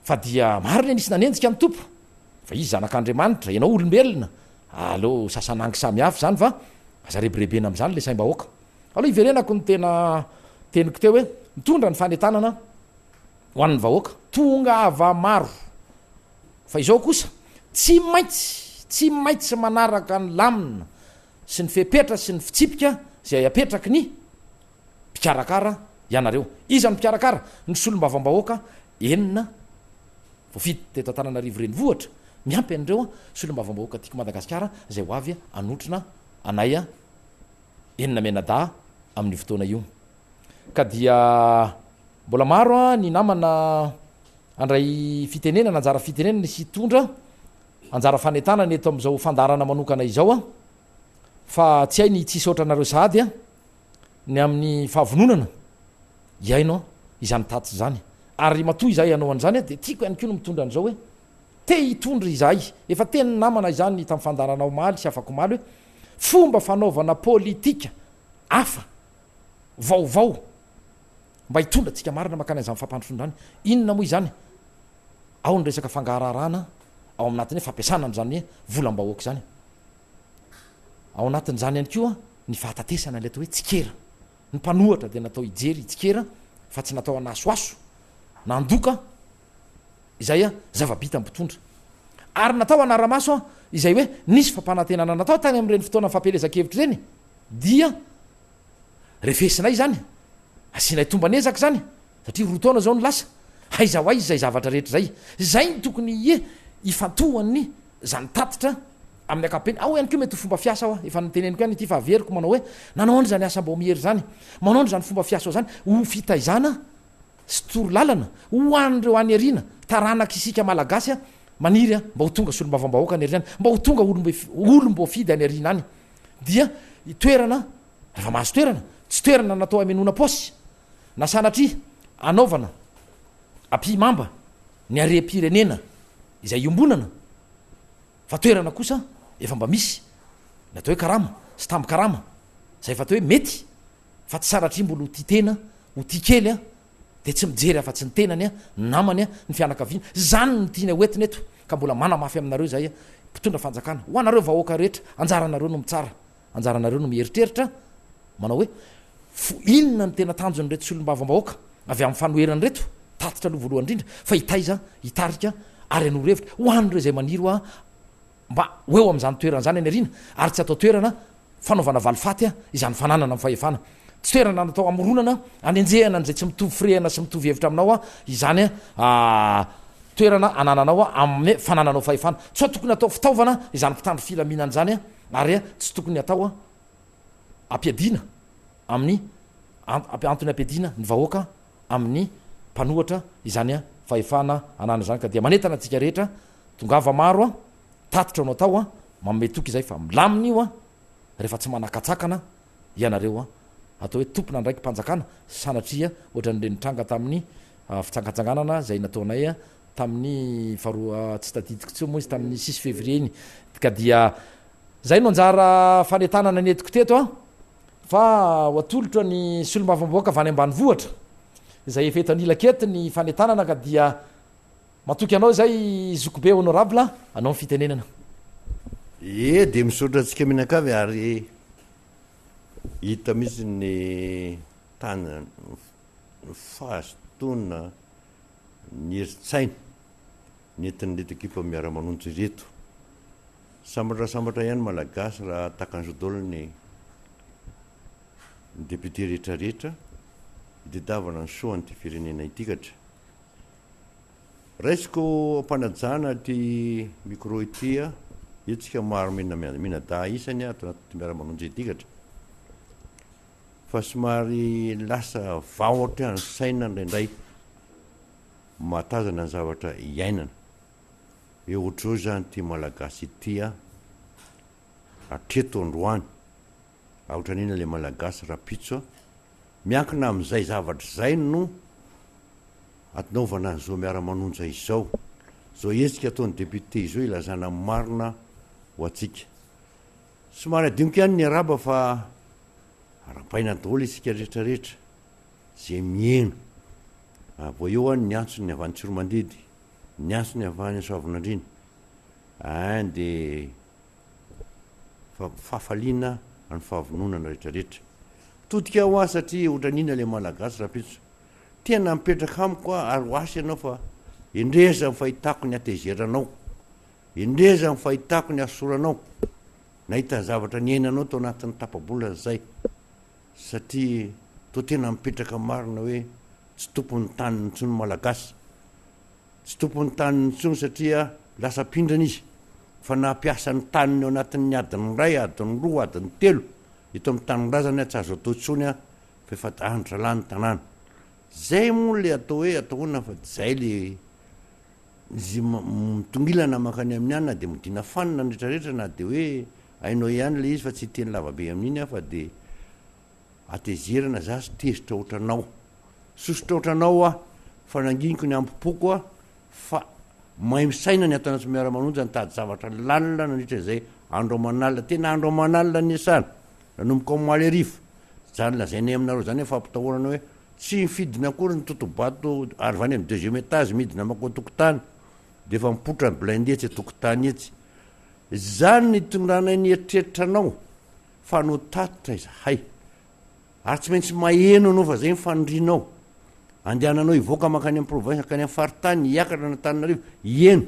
fa dia maro le nisy nanenjika ny tompo fa izy zanak'andriamanitra ianao olombelona aleo sasanangy samihafa zany fa aza rebirebena am'zany le saim-bahoaka aloha iverenako ny tena teniko teo hoe mitondra ny fanetanana ho an'ny vahoaka tonga ava maro fa izao kosa tsy maintsy manaraka ny lamina sy ny fepetra sy ny fitsipika zay apetraky ny mpikarakara ianareo iza ny mpikarakara ny solombavambahoaka enina voafidy teto Antananarivo renivohitra miampy an'ireo solombavambahoaka tiako Madagasikara zay ho avy anotrina anay enina menada amin'ny fotoana io ka dia mbola maro a ny namana andray fitenenana anjara fitenenana sy tondra anjara fanentanana eto am'izao fandarana manokana izao a fa tsy hay ny tsisy ohatranareo sahady a ny amin'ny fahavononana iainao izany tatsy zany ary matoy izay ianao an'izany a de tiako ihany ko no mitondra an'izao hoe te hitondra izahay efa teny namana izany tamin'ny fandaranao maly sy afako maly hoe fomba fanaovana politika afa vaovao mba hitondra tsika marina makany an'izany fampandrofondrany inona moa izany ao ny resaka fangararana ao aminatiny hoe fampiasana n'zany hoe volam-bahoaka zany ao anatin'zany ihany koa ny fahatatesana le atao hoe tsikera ny mpanohatra de natao ijery tsikera fa tsy natao anasoaso nandoka izay a zava-bita mpitondra ary natao anaramaso a izay hoe nisy fampanantenana natao tany am'ireny fotoana fampelezakevitra reny dia refesinay zany asinay tombanezaka zany satria rotaona zao ny lasa haizao aizy zay zavatra rehetra zay ny tokony ifantohan'ny zany tatitra amin'ny akapeny ao ihany ko mety fomba fiasa ao efa niteneniko ihany ty fahaveriko manao hoe nanao zany asa mbo mihery zany manao zany fomba fiasa ao zany ho fitaizana sy toro lalana ho an'reo any arina taranaky isika malagasy a maniry a mba ho tonga solombavam-bahoaka any arinany mba ho tonga olombo fidy any arina any dia toerana rehefa mahazo toerana tsy toerana natao amenona posy na sanatria anaovana ampimamba ny are-pirenena izay iombonana fa toerana kosa efa mba misy natao hoe karama sy tamby karama zay fa tao hoe mety fa tsy sanatria mbola ho ty tena ho ty kely a de tsy mijery afa-tsy ny tenany a namany a ny fianakaviana zany ny tiana hoentina eto ka mbola mana mafy aminareo zay a mpitondra fanjakana ho anareo vahoaka rehetra anjaranareo no mitsara anjaranareo no mieritreritra manao hoe inona ny tena tanjony reto solom-bavam-bahoaka avy amin'ny fanoherany reto tatitra aloha voalohany indrindra fa hitaiza hitarika ary anorevitra ho an'reo zay maniry a mba hoeo am'zany toerana zany any arina ary tsy atao toerana fanaovana valifaty a izany fananana am fahefana tsy toerana natao amoronana anenjehana n'zay tsy mitovy firehana sy mitovy hevitra aminao a izany a toerana anananao a ame fanananao fahefana tsy tokony atao fitaovana izany mpitandro filaminana zany a ary a tsy tokony atao a ampiadina amin'ny antony ampiadina ny vahoaka amin'ny mpanohatra izany a fahefana anana zany ka dia manentana atsika rehetra tongava maro a tatitra anao atao a mametoky izay fa milaminy io a rehefa tsy manakatsakana ianareo a atao hoe tompona ndraiky mpanjakana sanatria ohatran'renitranga tamin'ny fitsangatsanganana zay nataonay a tamin'ny faharoa tsy tadidiko tsy moa izy tamin'ny 6 février iny ka dia zay no anjara fanetanana netiko teto a fa hoatolotra ny solombavam-bahoaka avany ambany vohatra zay efa eto anilakety ny fanetanana ka dia matoky anao zay zokobe honorable anao ny fitenenana de misaotra atsika mihinan-kavy ary hita misy ny tany fahazotona ny eritsaina ny entin'ny reto ekipa miara-manonjy reto sambatra ihany malagasy raha takan'izao ny député rehetrarehetra idedavana ny soany ty firenena itykatra raisiko ampanajana ty micro itya etsika maro minada isany ato anaty miara-manonjy itykatra fa somary lasa vaotra ny saina ndraindray matazana ny zavatra iainana hoe ohatr'zao zany ty malagasy itya atreto androany aotran'ina le malagasy rapitso miankina am'izay zavatra zay no atinaovana zao miara-manonja izao zao etsika ataony député izao ilazana marina ho atsika somary adiniko ihany ny araba fa arapaina daholo isika rehetrarehetra zay miena vo eo any ny antsony avany tsiromandidy ny antsony avany soavinandriny de fahafaliana any fahavononana rehetrarehetra todika ho a satria ohatran'ina le malagasy rapitso tena mipetraka amiko a ary ho asy ianao fa indreza ny fahitako ny atezeranao indreza ny fahitako ny asoranao nahita zavatra ny ainanao tao anatin'ny tapabolana zay satria to tena mipetraka marina hoe tsy tompony tany nitsony malagasy tsy tompony tany nitsony satria lasa pindrana izy fa nampiasa ny taniny eo anatin'ny adiny ray adiny roa adiny telo ito amin'ny tanindrazany tsy azo atao tsony a fa efa anitra lany tanàna zay moa le atao hoe ataona fa zay le zy mitongilana makany amin'ny any na de midina fanina rehetrarehetra na de hoe ainao ihany le izy fa tsy teny lavabe amin'iny a fa de atezerana zasy tezitra ohatranao sosotra ohatranao a fa nanginiko ny ampopoko a fa mahay misaina ny ataona tsy miara-manonja nytady zavatra lalina nandritra zay andro manalina tena andro manalina ny asana nanomboka amaly arivo zany lazainay aminareo zany hoe fampitahorana hoe tsy mifidina akory ny totobato ary vany amin'ny deuxième étage midina mako tokotany de efa mipotra ny blindé etsy tokotany etsy zany ny tondranay ny eritreritranao fa no tatitra izahay ary tsy maintsy maheno anao fa zay mifanindrinao andehananao ivoaka makany amin'ny province akany amin'ny faritany hiakatra na Tananarivo eno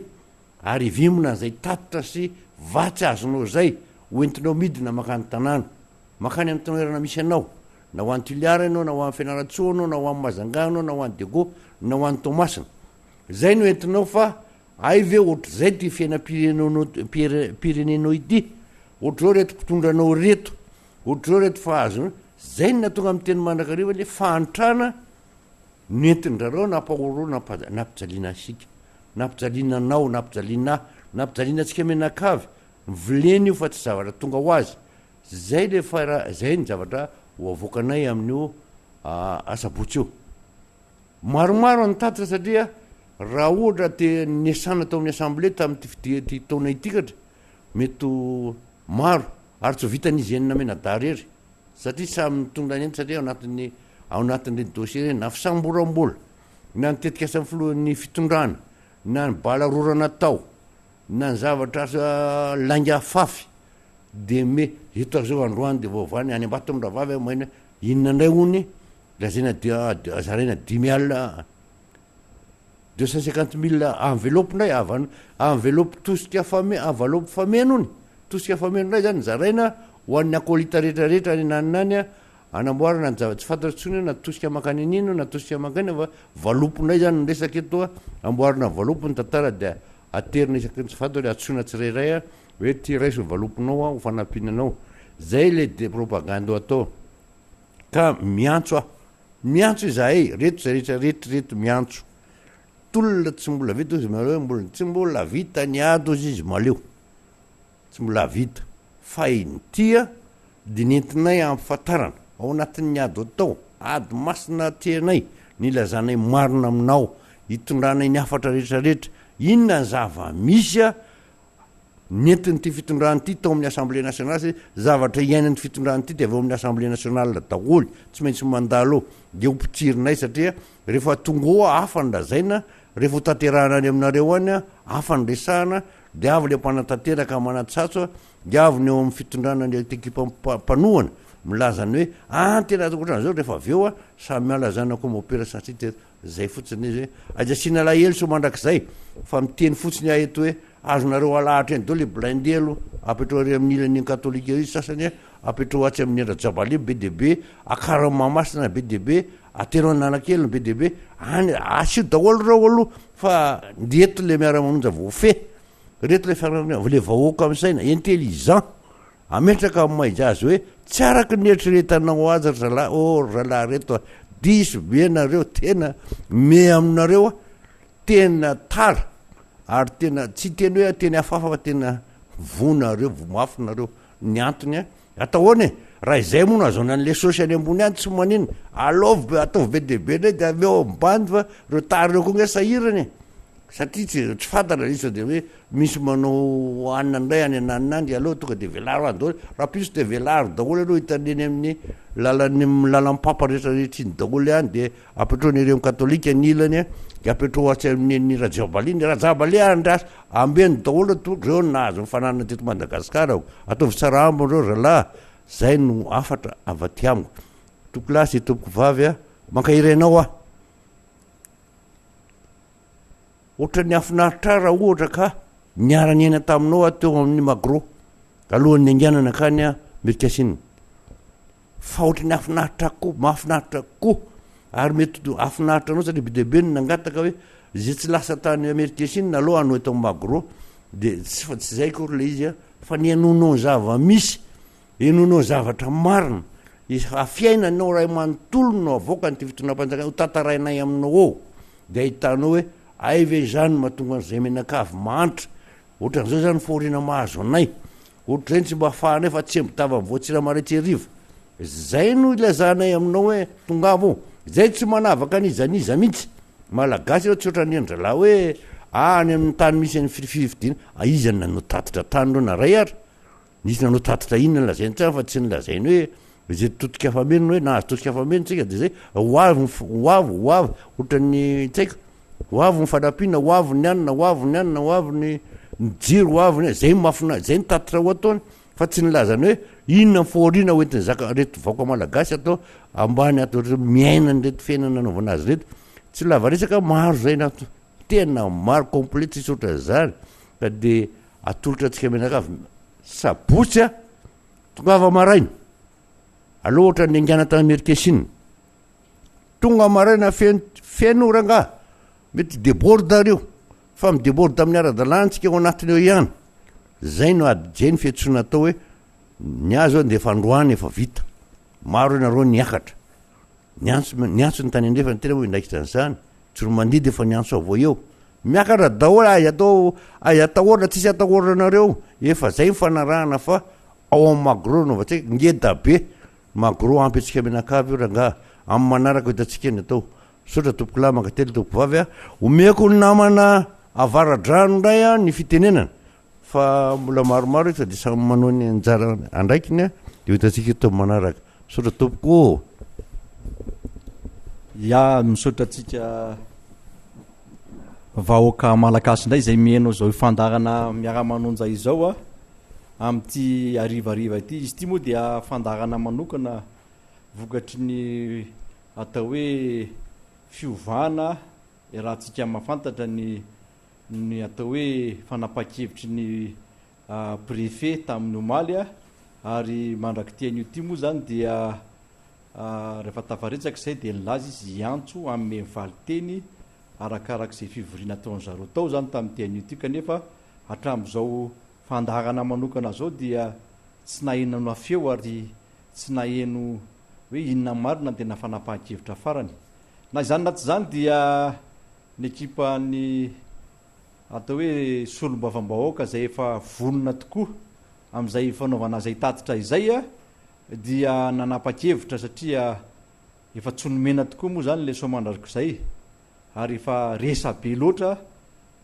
ary vimona zay tatitra sy vatsy azonao zay hoentinao midina makany tanàna makany amin'ny toerana misy anao na ho an'ny Tuliara ianao na ho an'ny Fianaratsoa anao na ho an'ny Mazangano na ho an'ny Dego na ho an'ny Tomasina zay no entinao fa ay ve ohatry zay ty fiainam-pirenenao ity ohatry zao reto mpitondranao reto ohatry zao reto fa azo zay no natonga amin'ny teny mandrakariva le fahantrana nentindrareo napahoro nampijaliana asika nampijaliananao nampijaliana atsika menakavy vileny io fa tsy zavatra tonga ho azy zay le zay ny zavatra ho avoakanay amin'io asabotsy io maromaro anytatitra satria raha ohatra te niasana tao amin'ny assemblée tamin'ty taona itykatra mety maro ary tsy vitan'izy enina menada rery satria samy mitondra ny eny satria ao anatin'ireny dossier reny na fisamborambola na nitetika asa ny fitondrana na ny balarorana tao na ny zavatra lainga fafy de me eto zao androany de vaovany any ambato amravavy maina inona ndray hony lazaina azaraina 10 250 000 enveloppe ndray enveloppe tosika enveloppe famenony tosika fameno ndray zany zaraina ho an'ny akolita rehetrarehetra any naninany anamboarana ny zavatsy fantatry tsony na tosika makany anino na tosika makany fa valopy ndray zany nresaka eto amboarana valopy ny tantara de aterina isaky ny tsy fantatra atsona tsirairay hoe ty raiso valopinao ho fanampinanao zay le de propagande atao ka miantso izahay reto zay rehetrarehetra miantso tolona tsy mbola vita izy maleo mbola tsy mbola vita ny ado izy maleo tsy mbola vita fa intia de nentinay ampifantarana ao anatin'ny ado atao ady masina tianay nilazanay marina aminao hitondranay ny afatra rehetrarehetra inona ny zava misy a nentin'ny ty fitondrany ty tao amin'ny assemblée nationale zavatra iainan'ny fitondrany ty de aveo amin'ny assemblée nationale daholy tsy maintsy mandalo de hopitsirinay satria rehefa tonga ao afa ny lazaina rehefa ho tanterahana any aminareo any afa ny resahana de avy le mpanatanteraka manatsatso de avy ny eo amin'ny fitondrana ny ekipa mpanohana milazany hoe tena ohatran'zao rehefa aveo samy mialazana koa mopera satria zay fotsiny izy hoe ajasiana lahelo so mandrak'zay fa miteny fotsiny eto hoe azonareo alahatra eny deo le blindé aloha apetrao ary amin'ny ilan'ny katolika izy sasany apetrao atsy amin'ny Rajabali be de be akara mamasina be de be atero ananakely be de be any asio daholo reo aloha fa reto le miara-manonja voafe reto le fiaranao le vahoaka amin'saina intelligent ametraka amin'ny maijazy hoe tsy araky ny eritreretanao azy zalahy reto diso be nareo tena me aminareo tena tara ary tena tsy teny hoe teny hafafa fa tena vonareo vomafinareo ny antony atahoany raha izay moa no azona an'le sosy any ambony any tsy manina alaovy ataovy be debe ndray de aveo ambandy fa reo taryreo koa nga sahirany satria tsy fantatra izy de hoe misy manao anina ndray any ananinany aloha tonga de velaro any daholo raha plus de velaro daholo aloha hitaneny amin'ny lalam-papa rehetrarehetra iny daholo any de apetrony ireo katolika ny ilany de apetrao atsy amin'ny Rajabali ny Rajabali andrasa ambeny daholo reo nahazo mifananana teto Madagasikara ataovy tsara ambony reo zalahy zay no afatra avaty amiko tokolasy tompoko vavy mankahirainao ohatra ny afinaritra raha ohatra ka niarany ena taminao teo amin'ny magro alohan'ny anganana kany merikasina fa ohatra ny afinaritra koa mahafinaritra koa ary mety afinaritra anao satria be debe ny nangataka hoe zay tsy lasa tany amerikasina aloha anoeto magro de tsy zay kory le izy fa ny anonao zava misy enonao zavatra marina afiainanao ray manontolonao avoakany ty fitondram-panjakana ho tatarainay aminao ao de ahitanao hoe ayve zany mahatonga an'zay menakavy manitra ohatran'zao zany fahoriana mahazo anay ohatra zay ny tsy mba afahanay fa tsy mbitava mivoatsira maraitsy ariva zay no ilazanay aminao hoe tongavo zay tsy manavaka an'izaniza mihitsy malagasy eo tsy oatra nyendra la hoe any amin'ny tany misy any fifividina izany nanao tatitra tany reo naray ary nisy nanao tatitra iny nlazainy tsara fa tsy nylazainy hoe zay totika afamenona hoe nahazo totika afamenona tsika de zay oavo ohatra ny tsaika oavo ny fanapina oavo ny anina oavo ny anina oavo ny jiro oavo ny zay mafina zay ny tatitra ho ataony fa tsy nilazany hoe inona fahoriana oentiny zaka reto vaoka malagasy atao ambany ato miainany reto fiainana anaovana azy reto tsy lava resaka maro zay na tena maro complet tsisy oatra zany ka de atolotra atsika menakavy sabotsy a tonga ava maraina aloha ohatra ny angana tany amerikesina tonga maraina fiaino ranga mety deborda reo fa mideborda amin'ny ara-dalantsika ao anatiny eo ihany zay no adijeny fiatsona atao hoe ny azo de efa androany efa vita maro nareo niakatra niantso ny tany andrefa ny tena hoe indraikitranyzany tsy ro mandidy efa niantso avao eo miakatra daholy ay atahorana tsisy atahornanareo efa zay mifanarahana fa ao amin'ny magro no vatsika ngeda be magro ampy atsika menakavy io ranga amin'ny manaraka hitantsika eny atao sotra tompoko lahy mankately tompoko vavy a omeko ny namana avaradrano ndray a ny fitenenana fa mbola maromaro fa de samy manao ny anjara andraikiny a de hitantsika eto manaraka sotra tompoko ya misotra atsika vahoaka malagasy ndray zay mihainao zao fandarana miara-manonja izao a am'ty arivariva ty izy ty moa dia fandarana manokana vokatry ny atao hoe fiovana raha tsika mafantatra ny atao hoe fanapa-kevitry ny préfet tamin'ny omaly a ary mandraky tian'io ty moa zany dia rehefa tafaretsaka zay de nilaza izy iantso amin'ny valiteny arakarak'izay fivoriana taony zareo tao zany tamin'ny tian'io ty kanefa hatram'izao fandarana manokana zao dia tsy naheno no afeo ary tsy naheno hoe inona marina de nafanapa-kevitra farany na zany naty zany dia ny ekipa ny atao hoe solom-bavam-bahoaka zay efa vonona tokoa am'izay fanaovana zay tatitra izay a dia nanapa-kevitra satria efa tsy nomena tokoa moa zany le soamandrariko zay ary efa resa be loatra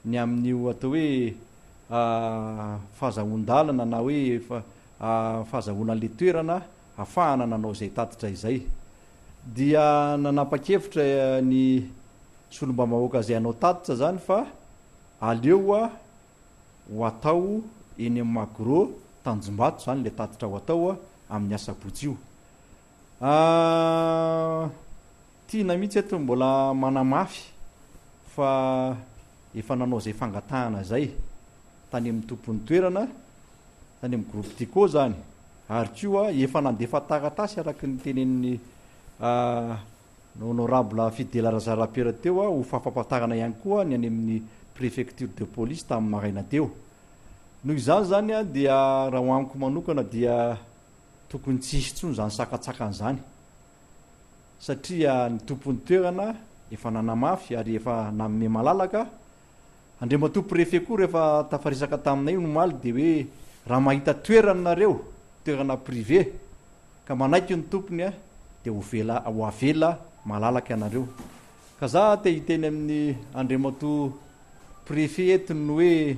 ny amin'io atao hoe fahazahon-dalana na hoe fahazahona le toerana afahana nanao zay tatitra izay dia nanapa-kevitra ny solomba-mahoaka zay anao tatitra zany fa aleo a ho atao eny amin'ny magro tanjombato zany le tatitra ho atao a amin'ny asabotsy io tiana mihitsy eto mbola manamafy fa efa nanao zay fangatahana zay tany amin'ny tompon'ny toerana tany amin'ny groupe tico zany ary koa efa nandefa taratasy araky ny tenen'ny honorable Fidèle Razarapera teo a ho fahampahatarana ihany koa ny any amin'ny préfecture de police tamin'ny maraina teo noho izany zany a dia raha ho amiko manokana dia tokony tsy hisy tsony zany sakatsakany satria ny tompon'ny toerana efa nanamafy ary efa nanome malalaka andriamato préfet koa rehefa tafarisaka taminay nomaly de hoe raha mahita toeranareo toerana privé ka manaiky ny tompony a de ho avela malalaka ianareo ka za te hiteny amin'ny andriamato préfet etiny hoe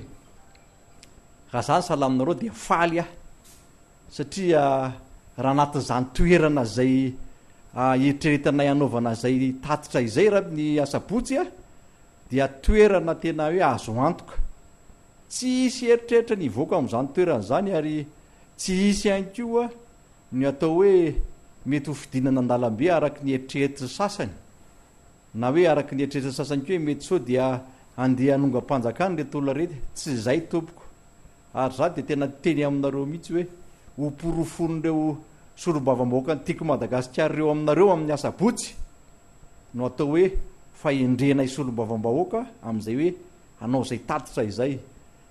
raha zany salaminareo de faly a satria raha anatin'izany toerana zay eritreretanay anaovana zay tatitra izay raha ny asabotsy a dia toerana tena hoe azo antoka tsy hisy eritreritra ny voaka amin'izany toerana zany ary tsy hisy ihany koa ny atao hoe mety ho fidinana an-dalambe araky ny eritreretry sasany na hoe araky ny eritreretry sasany koa mety sao dia andeha hanonga-panjakany le tolona rety tsy zay tompoko ary za de tena teny aminareo mihitsy hoe ho porofonireo solom-bavam-bahoaka ny tiako Madagasikara reo aminareo amin'ny asabotsy no atao hoe fahendrenay solom-bavam-bahoaka amin'izay hoe anao zay tatitra izay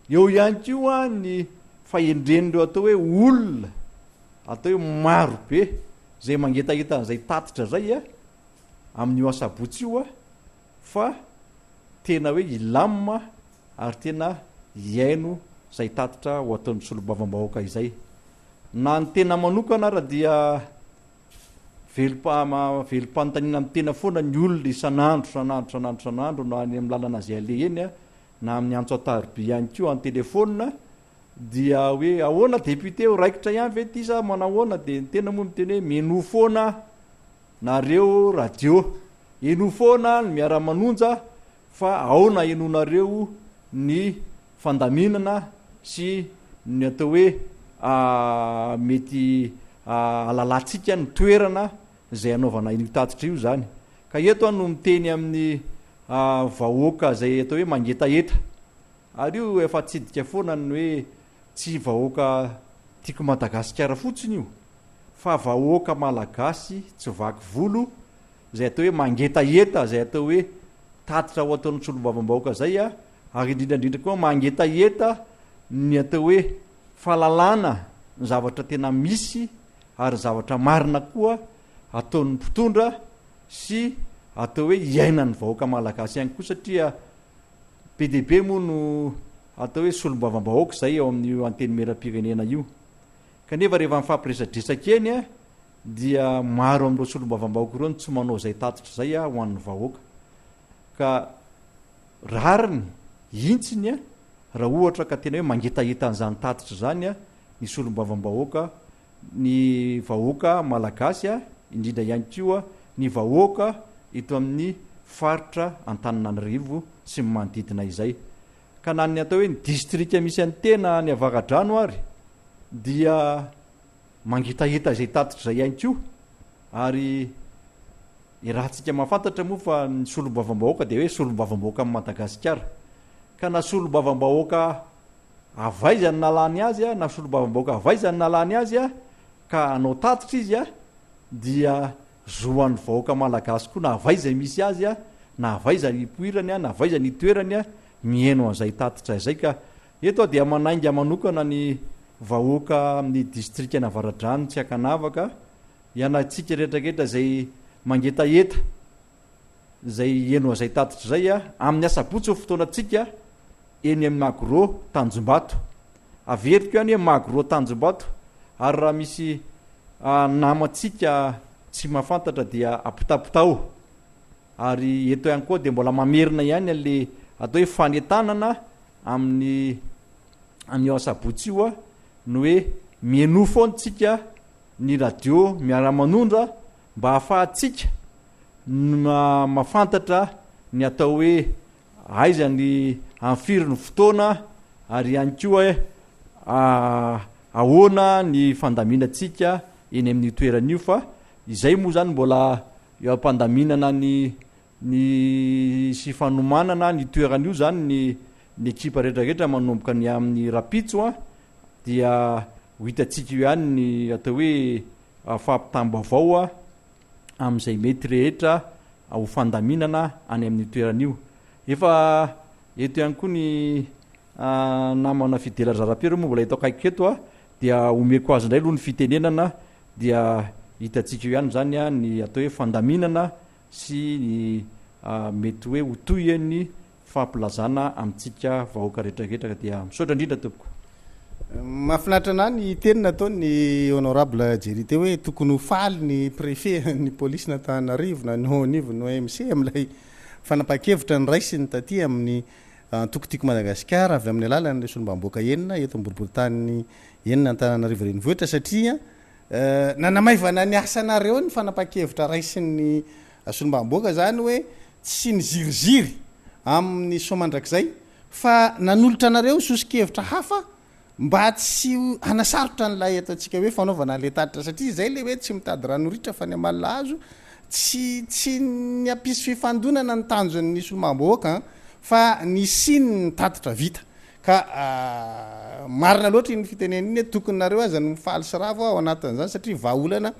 eo ihany koa ny fahendrenireo atao hoe olona atao hoe maro be zay mangetaheta zay tatitra zay a amin'io asabotsy io a fa tena hoe ilamma ary tena iaino zay tatitra ho ataon'ny solom-bavambahoaka izay na ny tena manokana raha dia velom-panontaniana amin'ny tena foana ny olona isan'andro na any amin'ny lalana zay ale eny a na amin'ny antso ataroby ihany ko any telefôna dia hoe ahoana député raikitra ihany ve ty sa manahoana de tena moa miteny hoe meno foana nareo radio eno foana ny miara-manonja fa aona enonareo ny fandaminana sy ny atao hoe mety alalatsika ny toerana zay anaovana iny tatitra io zany ka eto no miteny amin'ny vahoaka zay atao hoe mangetaeta ary io efa tsidika foana ny hoe tsy vahoaka tiako Madagasikara fotsiny io fa vahoaka malagasy tsy vaky volo zay atao hoe mangetaeta zay atao hoe tatitra ho ataon'ny solom-bavambahoaka zay a ary indrindrandrindra koa mangetaeta ny atao hoe fahalalana ny zavatra tena misy ary zavatra marina koa ataon'ny mpitondra sy atao hoe iaina ny vahoaka malagasy ihany koa satria PDB moa no atao hoe solom-bavambahoaka zay ao amin'ny anteny meram-pirenena io kanefa rehefa mifampiresadresaka eny a dia maro amin'ireo solom-bavambahoaka ireo ny tsy manao zay tatitra zay a ho an'ny vahoaka ka rariny intsiny a raha ohatra ka tena hoe mangetaeta an'izany tatitra zany a ny solom-bavambahoaka ny vahoaka malagasy a indrindra ihany koa ny vahoaka eto amin'ny faritra Antananarivo sy manodidina izay ka na ny atao hoe ny distrika misy any tena ny Avakadrano ary dia mangetaeta zay tatitra zay ihany koa ary rahantsika mahafantatra moa fa ny solom-bavambahoaka de hoe solom-bavambahoaka amin'ny Madagasikara ka na solom-bavambahoaka avaizany nalany azy a na solom-bavambahoaka avaizany nalany azy a ka anao tatitra izy a dia zoan'ny vahoaka malagasy koa na avaizany misy azy a na avaizany ipoirany a na avaizany itoerany a mihaino an'izay tatitra zay ka eto a dia manainga manokana ny vahoaka amin'ny distrika ny Avaradrano tsy akanavaka ianatsika rehetrarehetra zay mangetaeta zay eno azay tatitra zay a amin'ny asabotsy ho fotoanatsika eny amin'ny Magro Tanjombato averiko ihany hoe Magro Tanjombato ary raha misy namatsika tsy mahafantatra dia apitapitao ary eto ihany koa de mbola mamerina ihany le atao hoe fanetanana amin'ny asabotsy io a no hoe mieno foantsika ny radio miara-manondra mba hahafahatsika mafantatra ny atao hoe aiza ny amfiry ny fotoana ary ihany koa hoe ahoana ny fandaminatsika eny amin'ny toeran'io fa izay moa zany mbola eo ampandaminana ny sy fanomanana ny toeran'io zany ny ekipa rehetrarehetra manomboka ny amin'ny rapitso a dia ho hitatsika io ihany ny atao hoe fampitambo avao a amin'izay mety rehetra ho fandaminana any amin'ny toeran'io efa eto ihany koa ny namana fidela zara-pero moa mbola eto akaiky eto a dia omeko azy indray aloha ny fitenenana dia hitatsika io ihany zany a ny atao hoe fandaminana sy ny mety hoe hotoy ny fampilazana amintsika vahoaka rehetrarehetra dia misaotra indrindra tompoko mahafinaritra ana ny tenina ataony honorable jerite hoe tokony ho faly ny préfet ny polisy na Antananarivo na ny haut-niveau no MC amin'ilay fanapa-kevitra ny raisy ny taty amin'ny tokotiko Madagasikara avy amin'ny alalan'ilay solom-bamboaka enina eto amboriboritany enina Antananarivo renivohitra satria nanamaivana ny asanareo ny fanapa-kevitra raisin'ny solom-bamboaka zany hoe tsy ny ziriziry amin'ny somandrakizay fa nanolotra anareo sosikevitra hafa mba tsy anasarotra n'lay ataontsika hoe fanaovana le tatitra satria zay le hoe tsy mitady ranoritra fa ny amalina azo tsy ny ampisy fifandonana ny tanjon'ny solom-bamboaka fa ny siny ny tatitra vita ka marina loatra iny fitenena iny hoe tokony nareo aza ny mifaly sy ravo ao anatin'izany satria vahaolana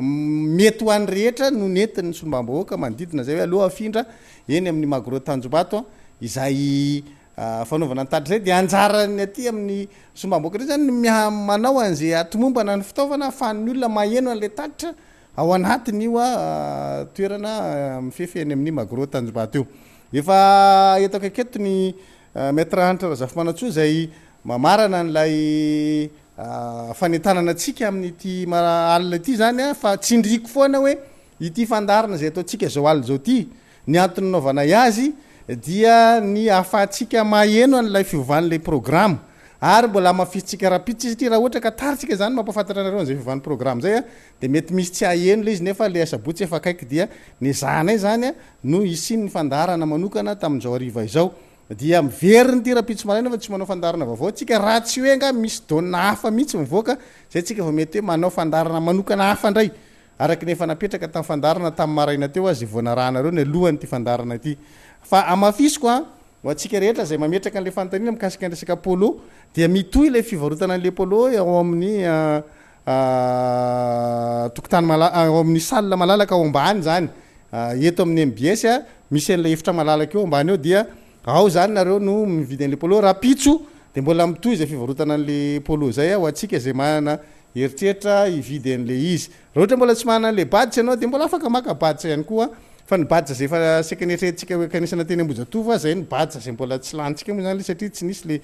mety ho an'ny rehetra no nentin'ny solom-bamboaka manodidina zay hoe aloha afindra eny amin'ny Magro Tanjombato izay fanaovana nytadry zay de anjarany aty amin'ny sombamboaka rey zany manao an'zay atomombana ny fitaovana afahan'ny olona maheno an'la tatitra ao anatiny io a toerana mifefeny amin'ny magro tanjobato io efa etako aketo ny maître hanitra razafy manatsoa zay mamarana n'lay fanentanana atsika amin'n'ity alina ity zany a fa tsindriko foana hoe ity fandarana zay ataotsika zao aly zao ty ny antony naovana azy dia ny afahatsika maheno an'lay fiovan'lay programme ary mbola mafisitsika rapiditsy satria raha ohatra ka taritsika zany mampafantatra anareo an'zay fiovan'ny programme zay a de mety misy tsy aheno le izy nefa le asabotsy efa akaiky dia ny zanay zany a no isiny ny fandarana manokana tamin'izao ariva izao dia miveriny ty rapiditsy maraina fa tsy manao fandarana vaovao tsika raha tsy hoe nga misy dona hafa mihitsy mivoaka zay tsika fa mety hoe manao fandarana manokana hafa ndray araky nefa napetraka tamin'ny fandarana tamin'ny maraina teo azy voanarahanareo ny alohany ty fandarana ty fa amafisiko a ho atsika rehetra zay mametraka an'le fantanina mikasika andresaka polo dia mitoy le fivarotana an'le polo ao amin'ny tokotany ao amin'ny salina malalaka ao ambany zany eto amin'ny MBS a misy an'le efitra malalaka eo ambany eo dia ao zany nareo no mividy an'le polo rapitso de mbola mitoy zay fivarotana an'le polo zay ho atsika zay manana eritreritra ividy an'le izy raha ohatra mbola tsy manana an'le badge anao de mbola afaka maka badge ihany koa fa ny badge zay fa sekanetrehtsika hoe kanisana teny Ambojatova zay ny badge zay mbola tsy lantsika moa zany le satria tsy nisy le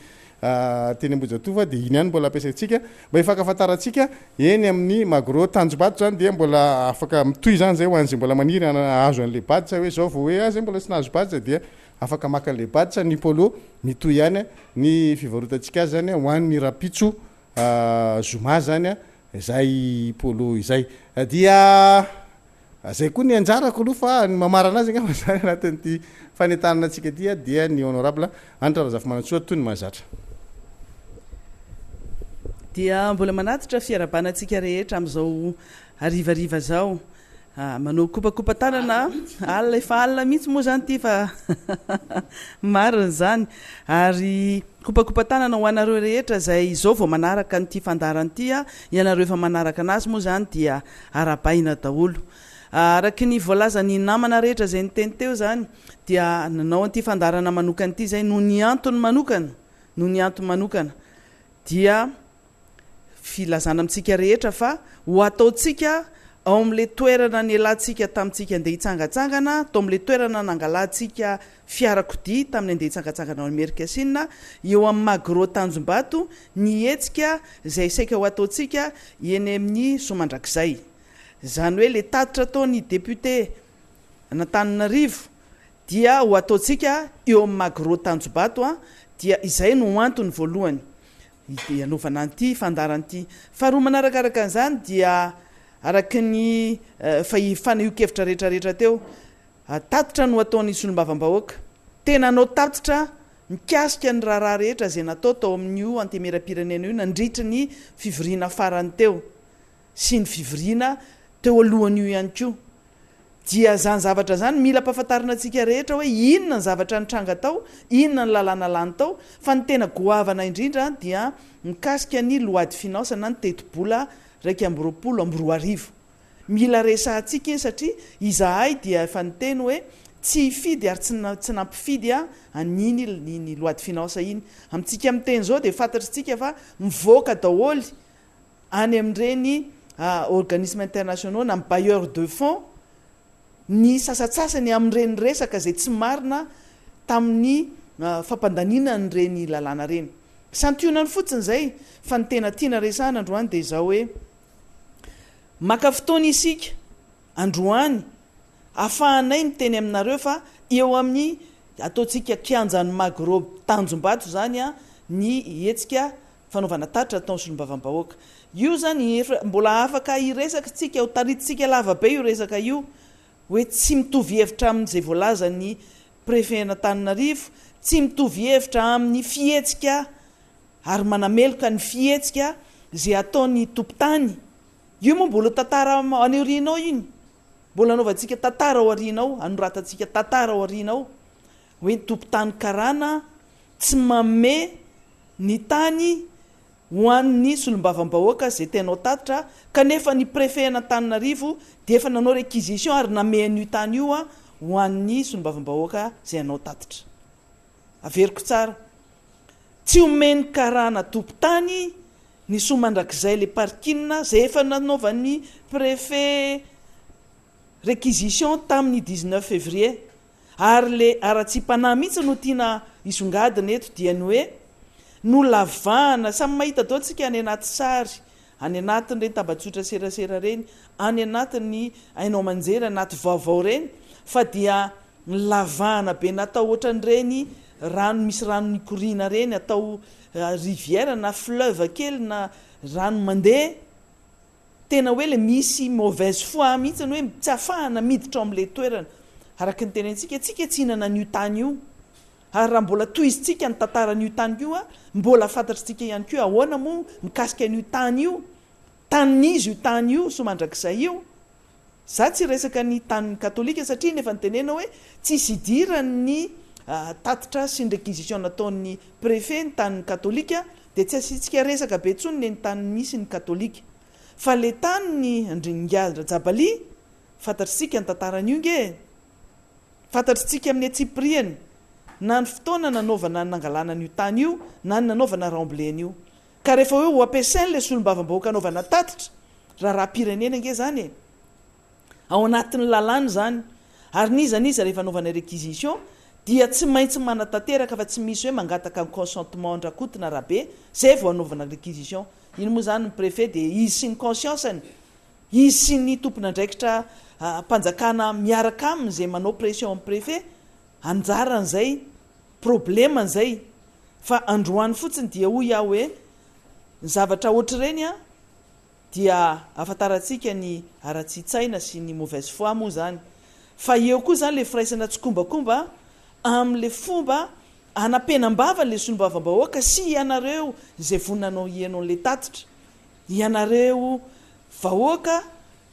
teny Ambojatova de iny ihany mbola ampiasaitsika mba ifakafantaratsika eny amin'ny magro tanjobato zany dia mbola afaka mitoy zany zay ho an'zay mbola maniry azo an'le badge hoe zao vao hoe zay mbola tsy nahazo badge dia afaka maka an'le badge ny polo mitoy ihany ny fivarotantsika azy zany ho an'ny rapitso zoma zany a zay polo izay dia zay koa ny anjarako aloha fa ny mamarana azy angamba zany anatin'ity fanentanana atsika ty dia ny honorable Hanitra Razafy Manantsoa toy ny mahazatra dia mbola manatitra fiarabanantsika rehetra amin'izao arivariva zao manao kopakopa tanana alina efa alina mihitsy moa zany ty fa marina zany ary kopakopa tanana ho anareo rehetra zay zao vao manaraka nyty fandarany ty a ianareo efa manaraka anazy moa zany dia arabaina daholo araky ny voalaza ny namana rehetra zay nyteny teo zany dia nanao an'ity fandarana manokana ity zay no ny antony manokana dia filazana amintsika rehetra fa ho ataotsika ao amin'le toerana ny alantsika tamintsika andeha hitsangatsangana tao amin'le toerana nangalantsika fiarakodia tamin'ny andeha hitsangatsangana ao Amerika Sinina eo amin'ny magro tanjombato ny hetsika zay saika ho ataotsika eny amin'ny somandrakizay zany hoe le tatitra ataony député n'Antananarivo dia ho ataotsika eo amin'ny magro tanjombato dia izay no antony voalohany anaovana an'ity fandaran'ity faharoa manarakaraka an'izany dia araky ny faneho-kevitra rehetrarehetra teo tatitra no ataony solombavam-bahoaka tena anao tatitra mikasika ny raharaha rehetra zay natao tao amin'io antemera-pirenena io nandritry ny fivoriana farany teo sy ny fivoriana teo alohan'io ihany koa dia zany zavatra zany mila ampahafantarina antsika rehetra hoe inona ny zavatra nitranga tao inona ny lalàna lany tao fa ny tena goavana indrindra dia mikasika ny loi de finance na ny teti-bola 2024 mila resahantsika iny satria izahay dia efa niteny hoe tsy hifidy ary tsy nampifidy aniny ny loi de finance iny amintsika miteny zao dia fantatritsika fa mivoaka daholy any amin'ireny organisme internationaux na bailleur de fonds ny sasatsasany amin'ireny resaka zay tsy marina tamin'ny fampandaniana nyreny lalàna reny santionany fotsiny zay fa ny tena tiana resahana androany dia zao hoe maka fotoana isika androany afahanay miteny aminareo fa eo amin'ny ataotsika kianjany magro tanjombato zany ny hetsika fanaovana tatitra atao solombavam-bahoaka io zany mbola afaka iresaka tsika ho tarititsika lava be io resaka io hoe tsy mitovy hevitra amin'izay voalaza ny préfet n'Antananarivo tsy mitovy hevitra amin'ny fihetsika ary manameloka ny fihetsika zay ataony tompotany io moa mbola tantara any aorianao iny mbola anaovantsika tantara ao aorianao anoratantsika tantara ao aorianao hoe tompotany karana tsy mame ny tany ho an'ny solombavam-bahoaka zay tenao tatitra kanefa ny préfet n'Antananarivo dia efa nanao réquisition ary name an'io tany io ho an'ny solombavam-bahoaka zay anao tatitra averiko tsara tsy omeny karana tompotany ny somandrakizay le parkina zay efa nanaovan'ny préfet réquisition tamin'ny 19 février ary le ara-tsi-panahy mihitsy no tiana isongadina eto dia ny hoe no lavahana samy mahita dao tsika any anaty sary any anatin'ireny tabatsotra serasera reny any anatin'ny ainao manjery anaty vaovao reny fa dia ny lavahana be natao ohatran'ireny rano misy rano nikorina reny atao rivière na fleuve kely na rano mandeha tena hoe le misy mauvaise foi mihitsy ny hoe tsy afahana miditra ao amin'le toerana araka ny tenentsika tsika tsy hinana n'io tany io ary raha mbola toizytsika ny tantaran'io tany io a mbola fantatritsika ihany ko ahoana moa mikasika n'io tany io tan'izy io tany io somandrakizay io za tsy resaka ny tanin'ny katolika satria nefa nytenena hoe tsisy idirany tatitra sy ny réquisition nataon'ny préfet ny tanin'ny katolika dia tsy asitsika resaka be ntsony ny tany misy ny katolika fa le tanyny andringadra jabaly fantatritsika ny tantaran'io nge fantatritsika amin'ny atsipriany na ny fotoana nanaovana nangalana n'io tany io na ny nanaovana rambleny io ka rehefa hoe ho ampiasain'le solombavam-bahoaka anaovana tatitra raha pirenena nge zany ao anatin'ny lalàny zany ary nizaniza rehefa anaovana réquisition dia tsy maintsy manatanteraka fa tsy misy hoe mangataka ny consentement ndrakotina rahabe zay vao anaovana réquisition iny moa zany ny préfet dia izy sy ny conscience-ny izy sy ny tompona ndraikitra mpanjakana miaraka aminy zay manao pression amin'ny préfet anjaran'izay probleman'izay fa androany fotsiny dia hoy aho hoe ny zavatra ohatry reny a dia afataratsika ny ara-tsitsaina sy ny mauvaise foi moa zany fa eo koa zany le firaisana tsikombakomba amin'le fomba anapenam-bava le solombavam-bahoaka sy ianareo zay voninanao ianao n'le tatitra ianareo vahoaka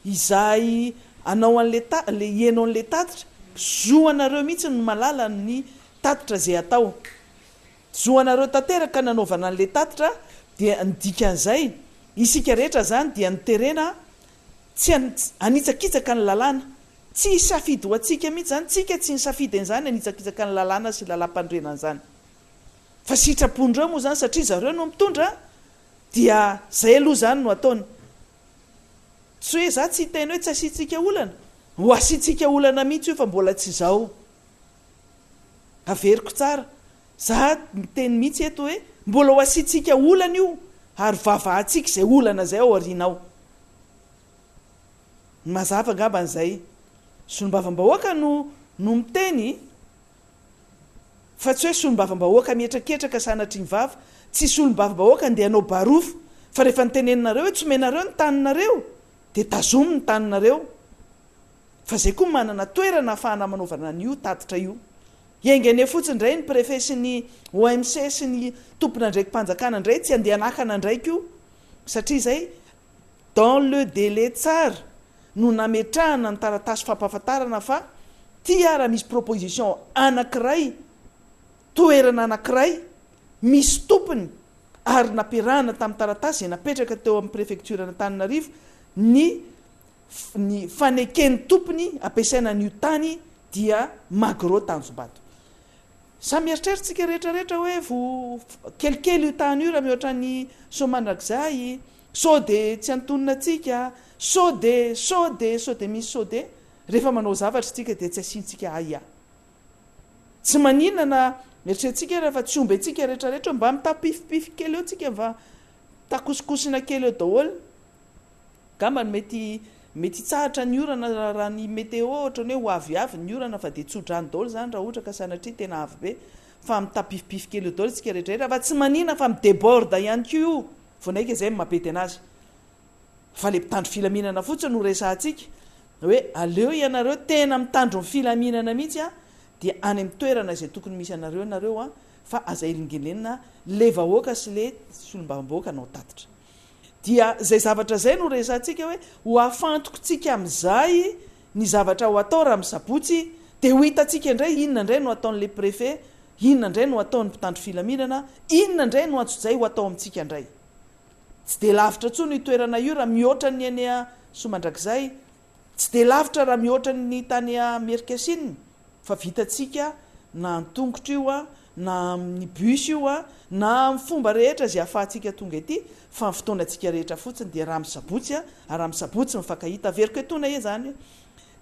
izay anao an'le ianao n'le tatitra zoanareo mihitsy ny malala ny tatitra zay atao zoanareo tanteraka nanaovana an'le tatitra dia nidikan'izay isika rehetra zany dia niterena tsy anitsakitsaka ny lalàna tsy safidy ho atsika mihitsy zany tsika tsy nisafidy an'izany anitsakitsaka ny lalàna sy lalam-pandrenan'izany fa sitrapondreo moa zany satria zareo no mitondra dia zay aloha zany no ataony tsy hoe za tsy hitena hoe tsy asitsika olana ho asitsika olana mihitsy io fa mbola tsy zao averiko tsara za miteny mihitsy eto hoe mbola ho asitsika olana io ary vavahatsika zay olana zay ao arinao mazava angaban'izay solombavam-bahoaka no miteny fa tsy hoe solombavam-bahoaka mietraketraka sanatry ny vava tsy solombavam-bahoaka ndeha anao barofo fa rehefa niteneninareo hoe tsy omenareo ny taninareo dia tazomy ny taninareo fa zay koa manana toerana ahafahana manaovana n'io tatitra io iengane fotsiny indray ny préfet sy ny OMC sy ny tompona ndraiky mpanjakana indray tsy andeha anakana ndraiky io satria zay dans le délai tsara no nametrahana ny taratasy fampahafantarana fa tia raha misy proposition anankiray toerana anankiray misy tompony ary nampiarahana tamin'ny taratasy napetraka teo amin'ny préfecture n'Antananarivo ny fanekeny tompony ampiasaina n'io tany dia magro tanjobato samy eritreritsika rehetrarehetra hoe kelikely io tany io raha mihoatra ny somandrakizay sode tsy antonina atsika sode misy sode rehefa manao zavatra tsika dia tsy asiantsika aya tsy maninana eritrereitsika rehefa tsy omby atsika rehetrarehetra mba mitapifipify kely eo tsika mba takosikosina kely eo daholo gamba mety tsahatra ny orana raha ny météo ohatra ny hoe ho avyavy ny orana fa dia tsodrany daholo zany raha ohatra ka sanatria tena avy be fa mitapifipify kely eo daholo tsika rehetrarehetra fa tsy manina fa midéborde ihany ko io vonaika zay mapety anazy fa le mpitandro filaminana fotsiny no resahantsika hoe aleo ianareo tena mitandro ny filaminana mihitsy a dia any amin'ny toerana izay tokony misy anareo nareo a fa azailingelenina le vahoaka sy le solombavam-bahoaka anao tatitra dia zay zavatra zay no resantsika hoe ho afantokotsika amin'izay ny zavatra ho atao raha misabotsy dia ho hitatsika indray inona indray no ataon'le préfet inona indray no ataon'ny mpitandro filaminana inona indray no antsoizay ho atao amintsika indray tsy dia lavitra tso ny toerana io raha mihoatra ny any a somandrakizay tsy dia lavitra raha mihoatra ny tany a merikasiny fa vitatsika na antongotra io a na amin'ny bus io a na fomba rehetra zay ahafahantsika tonga ety fa ny fotoanantsika rehetra fotsiny dia raha misabotsy a raha misabotsy mifankahita averiko etona e zany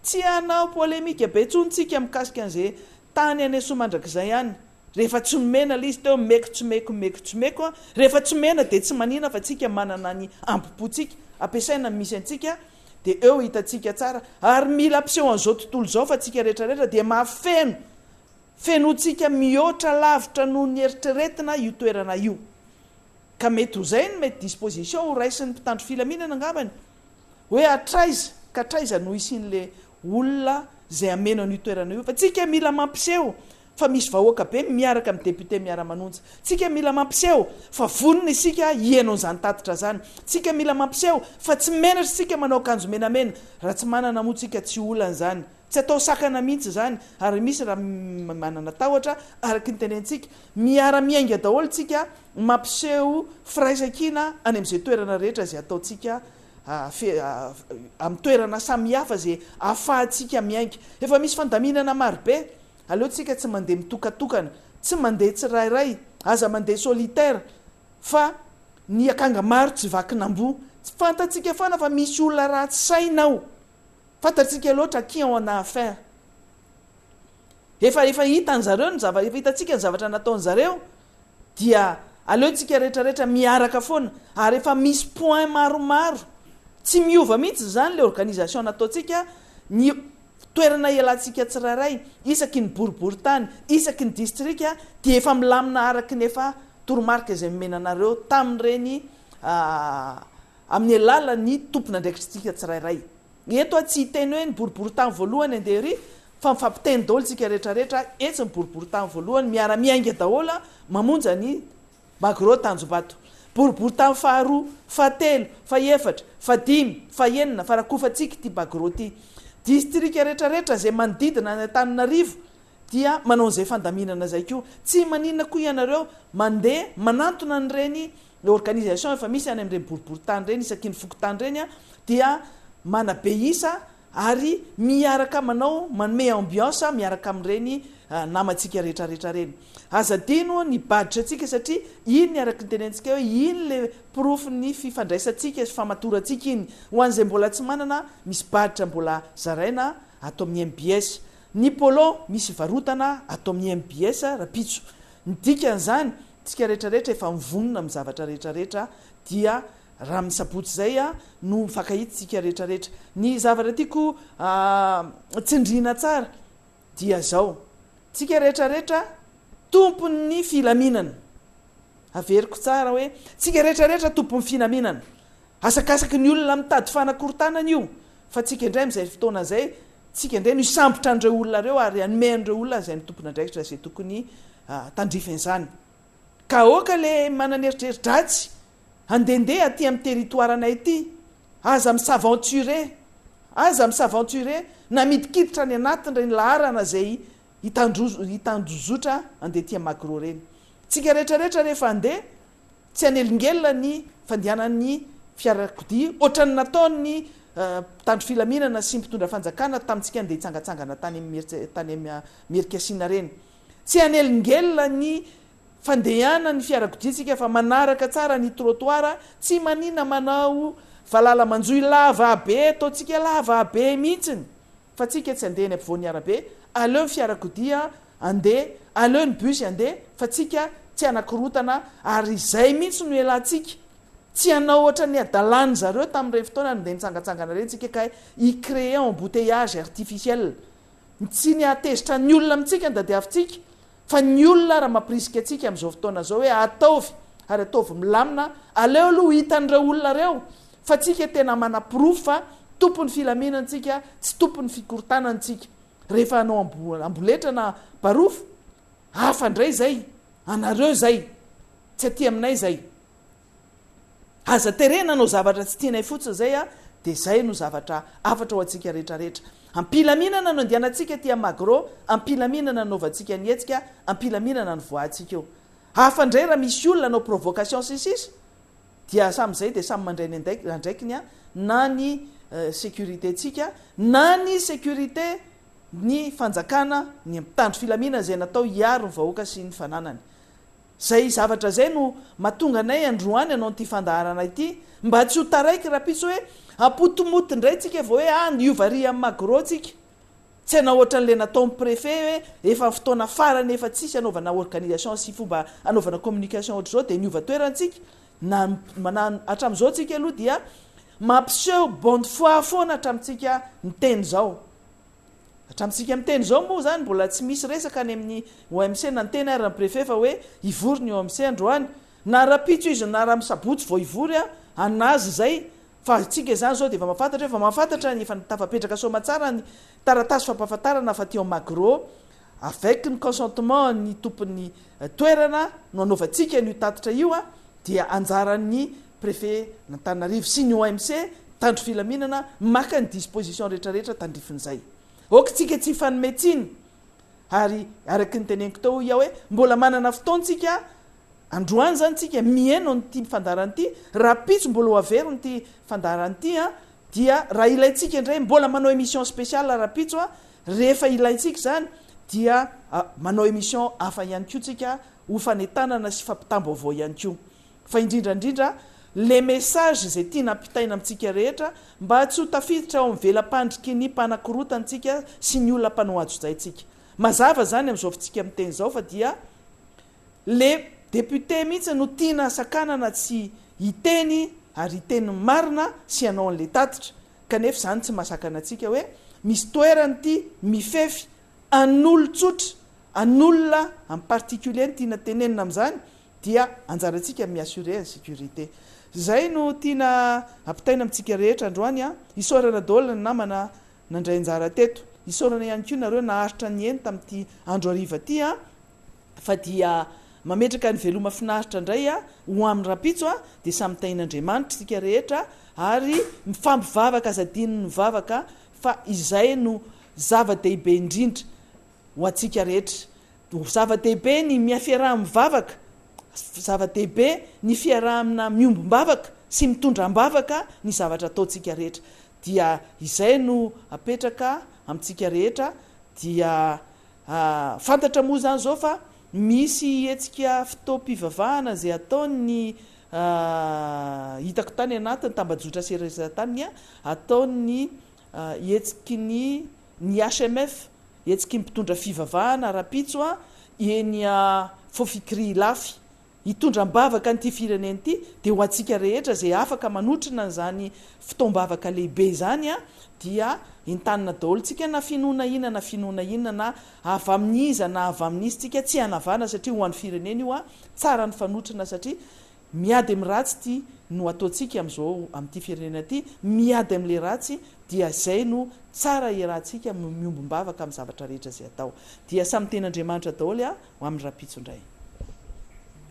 tsy anao polémika be tsontsika mikasika an'izay tany any somandrak'izay ihany rehefa tsy nomena la izy teo meko a rehefa tsy mena dia tsy manina fa tsika manana ny ampopotsika ampiasaina misy antsika dia eo hitantsika tsara ary mila ampiseho an'izao tontolo zao fa tsika rehetrarehetra dia mahafeno fenotsika mihoatra lavitra noho ny eritreretina io toerana io ka mety ho zay no mety disposition ho raisin'ny mpitandro filaminana angambany hoe atraiza ka traiza no isin'le olona zay ameno an'io toerana io fa tsika mila mampiseho fa misy vahoaka be miaraka amin'ny député miara-manonja tsika mila mampiseho fa vonona isika hienao zany tatitra zany tsika mila mampiseho fa tsy menatra sika manao akanjo menamena raha tsy manana moa tsika tsy olana zany tsy atao sakana mihitsy zany ary misy raha manana tahotra araky ny tenentsika miara-miainga daholo tsika mampiseho firaisan-kina any amin'izay toerana rehetra zay ataotsika amin'ny toerana samihafa zay ahafahantsika miainga efa misy fandaminana marobe aleotsika tsy mandeha mitokatokana tsy mandeha tsirairay aza mandeha solitaire fa ny akanga maro tsy vakinambo tsy fantatsika fana fa misy olona raha tsy sainao fantatsika loatra qui en a affaire efa hitany zareo efa hitantsika ny zavatra nataony zareo dia aleotsika rehetrarehetra miaraka foana ary efa misy point maromaro tsy miova mihitsy zany le organisation nataotsika ny toerana ialantsika tsirairay isaky ny boribory-tany isaky ny district dia efa milamina araky ny efa toromarika zay mimenanareo tamin'ireny amin'ny alalany tompona ndraikitsika tsirairay eto tsy hiteny hoe ny boribory-tany voalohany andeha ry fa mifampiteny daholo tsika rehetrarehetra etsy ny boribory-tany voalohany miara-miainga dahola mamonja ny magro tanjobato boribory-tany faharoa fahatelo faefatra fadimy faenina farakofatsika ty bagro ty district rehetrarehetra zay manodidina ny Antananarivo dia manao an'izay fandaminana zay koa tsy maninona koa ianareo mandeha manantona an'ireny organisation efa misy any amin'ireny boribory-tany reny isaky ny fokotany reny dia manabe isa ary miaraka manao manome ambiance miaraka amin'ireny namantsika rehetrarehetra reny azadino ny baditra atsika satria iny ny araky ny tenentsika hoe iny le profo ny fifandraisantsika famatorantsika iny ho an'izay mbola tsy manana misy baditra mbola zaraina atao amin'ny MBS ny polo misy varotana atao amin'ny MBS rapitso ny dikan'izany tsika rehetrarehetra efa mivonona amin'ny zavatra rehetrarehetra dia raha misabotsy zay no mifankahitsika rehetrarehetra ny zavatra tiako tsindrina tsara dia zao tsika rehetrarehetra tompony filaminana averiko tsara hoe tsika rehetrarehetra tompony filaminana asakasaky ny olona mitady fanakorontanana io fa tsika indray am'izay fotoana zay tsika indray no isambotra an'ireo olona reo ary anome an'ireo olona zay ny tompona ndraikitra zay tokony tandrifan'izany ka oka le manana eritreridratsy andendeha aty amin'ny territoiranay ity aza misaventure na midikiditra any anatin'ireny laharana zay hitandrozotra andeha tia magro reny tsika rehetrarehetra rehefa andeha tsy anelingelona ny fandehanan'ny fiarakodia ohatrany nataony tandro filaminana sy mpitondra fanjakana tamintsika andeha hitsangatsangana tany Amerikasina reny tsy anelingelona ny fandehana ny fiarakoditsika fa manaraka tsara ny trottoir tsy manina manao valala manjoy lava be ataotsika lava be mihitsiny fa tsika tsy andeha ny ampovoan'ny arabe aleo ny fiarakodia andeha aleo ny bus andeha fa tsika tsy anakorotana ary izay mihitsy no elantsika tsy anao ohatra ny adalany zareo tamin'ireny fotoana andeha nitsangatsangana reny tsika ka icréer embouteillage artificiel tsy ny atezitra ny olona amintsika da diavintsika fa ny olona raha mampirisika atsika amin'izao fotoana zao hoe ataovy ary ataovy milamina aleo aloha hitan'ireo olona reo fa tsika tena manaprofo fa tompony filaminantsika tsy tompony fikorontanantsika rehefa anao amboletra na barofo hafa ndray zay anareo zay tsy aty aminay zay aza terena anao zavatra tsy tianay fotsiny zay dia zay no zavatra afatra ho antsika rehetrarehetra ampilaminana no andehanantsika tia magro ampilaminana naovantsika ny etsika ampilaminana ny voahantsika eo hafa ndray raha misy olona anao provocation sisisa dia samyzay dia samy mandray ny andraikiny na ny sécurité tsika na ny sécurité ny fanjakana ny mitandro filaminana zay natao hiaro ny vahoaka sy ny fananany. Zay zavatra zay no mahatonga anay androany anao nyty fandaharana ity mba tsy ho taraiky raha pitso hoe apotomoty indray tsika vao hoe niovary amin'ny magro tsika tsy anao ohatran'le natao ny préfet hoe efa fotoana farany efa tsisy anaovana organisation sy fomba anaovana communication ohatr'izao dia niova toerantsika na hatramin'izao tsika aloha dia mampiseho bonne foi foana hatramintsika miteny zao. Hatramintsika miteny zao moa zany mbola tsy misy resaka any amin'ny OMC na nyteny ary ny préfet fa hoe ivory ny OMC androany na rapitso izy na raha misabotsy vao ivory anazy zay fa tsika zany zao dia efa mahafantatra efa mahafantatra ny efa tafapetraka somatsara ny taratasy fampahafantarana fa teo magro avec ny consentement ny tompon'ny toerana no anaovantsika ny tatitra io dia anjaran'ny préfet n'Antananarivo sy ny OMC tandro filaminana maka ny disposition rehetrarehetra tandrifin'izay. Okytsika tsy fanometsiny ary araky ny teneniko tao ia hoe mbola manana fotoantsika androany zany tsika mihaino nyty fandarany ity raha pitso mbola ho avero nyty fandarany ity dia raha ilaintsika indray mbola manao émission spéciale raha pitso rehefa ilaintsika zany dia manao émission hafa ihany koa tsika ho fanetanana sy fampitambo avao ihany koa fa indrindrandrindra le message zay tia nampitaina amintsika rehetra mba tsy ho tafiditra ao amin'ny velam-pandriky ny mpanakorotanytsika sy ny olona mpanao ajo zay tsika mazava zany amin'izao fitsika miteny zao fa dia le député mihitsy no tiana sakanana tsy hiteny ary hiteny marina sy anao an'le tatitra kanefa zany tsy mahasakana atsika hoe misy toerany ity mifefy an'olotsotra an'olona en particulier ny tiana tenenina amin'izany dia anjaratsika miassurer ny sécurité. Zay no tiana ampitaina amintsika rehetra androany isaorana daholo ny namana nandray anjara teto isaorana ihany koa nareo naharitra ny eny tamin'ity andro hariva ty fa dia mametraka ny veloma finaritra indray ho amin'ny rapitso dia samitain'Andriamanitra tsika rehetra ary mifampivavaka azadiny ny vavaka fa izay no zava-dehibe indrindra ho antsika rehetra. Zava-dehibe ny miafiaraha mivavaka, zava-dehibe ny fiarahana miombom-bavaka sy mitondram-bavaka ny zavatra ataontsika rehetra dia izay no apetraka amintsika rehetra dia fantatra moa zany zao fa misy etsika fitaom-pivavahana zay ataony hitako tany anatiny tambajotra serezataniny ataony etsiky ny HMF etsiky mpitondra fivavahana rapitso eny fofikry lafy hitondram-bavaka nyty fireneny ity dia ho antsika rehetra zay afaka manotrina zany fitoam-bavaka lehibe zany dia entanina daholo tsika na finoana inona na avy amin'iza na avy amin'izy tsika tsy hanavana satria ho an'ny firenena io tsara ny fanotrina satria miady amin'ny ratsy ty no ataontsika amin'izao amin'ity firenena ity miady amin'le ratsy dia zay no tsara iarahantsika miombom-bavaka amin'ny zavatra rehetra zay atao dia samy ten'Andriamanitra daholo ho amin'ny rapitso indray.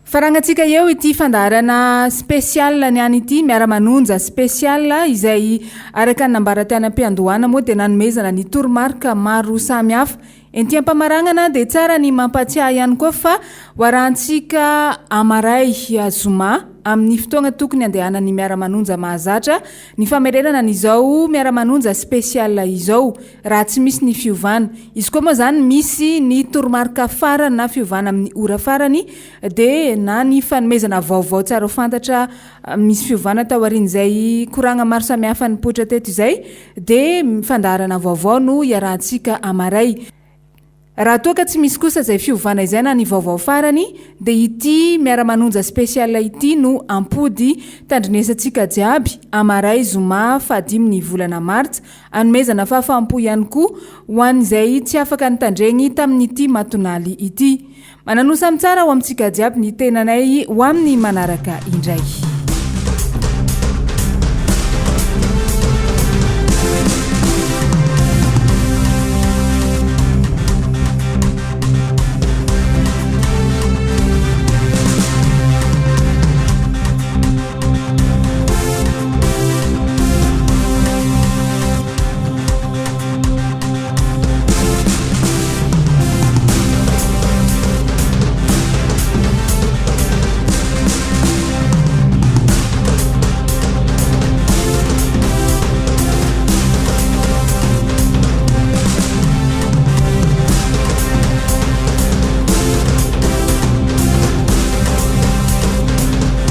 Farangatsika eo ity fandaharana spécial ny any ity miara-manonja spécial izay araka ny nambaran-tena-piandohana moa dia nanomezana ny toromarika maro samihafa enti ampamaranana dia tsara ny mampatsiahy ihany koa fa hoarahantsika amaray Zoma amin'ny fotoagna tokony andehanany miara-manonja mahazatra ny famerenana n'izao miara-manonja spécial izao raha tsy misy ny fiovana izy koa moa zany misy ny toromarika farany na fiovana amin'ny ora farany dia na ny fanomezana vaovao tsara ho fantatra misy fiovana tao aorian'izay koragna maro samihafa ny poitra teto izay dia fandaharana vaovao no iarahantsika amaray. Raha toa ka tsy misy kosa zay fiovana izay na ny vaovao farany dia ity miara-manonja spécial ity no ampody tandrinesantsika jiaby amaray Zoma fahadimy ny volana Martsa anomezana fahafaham-po ihany koa ho an'izay tsy afaka nitandregny tamin'ity matonaly ity. Mananosa amintsara ho amintsika jiaby ny tenanay ho amin'ny manaraka indray.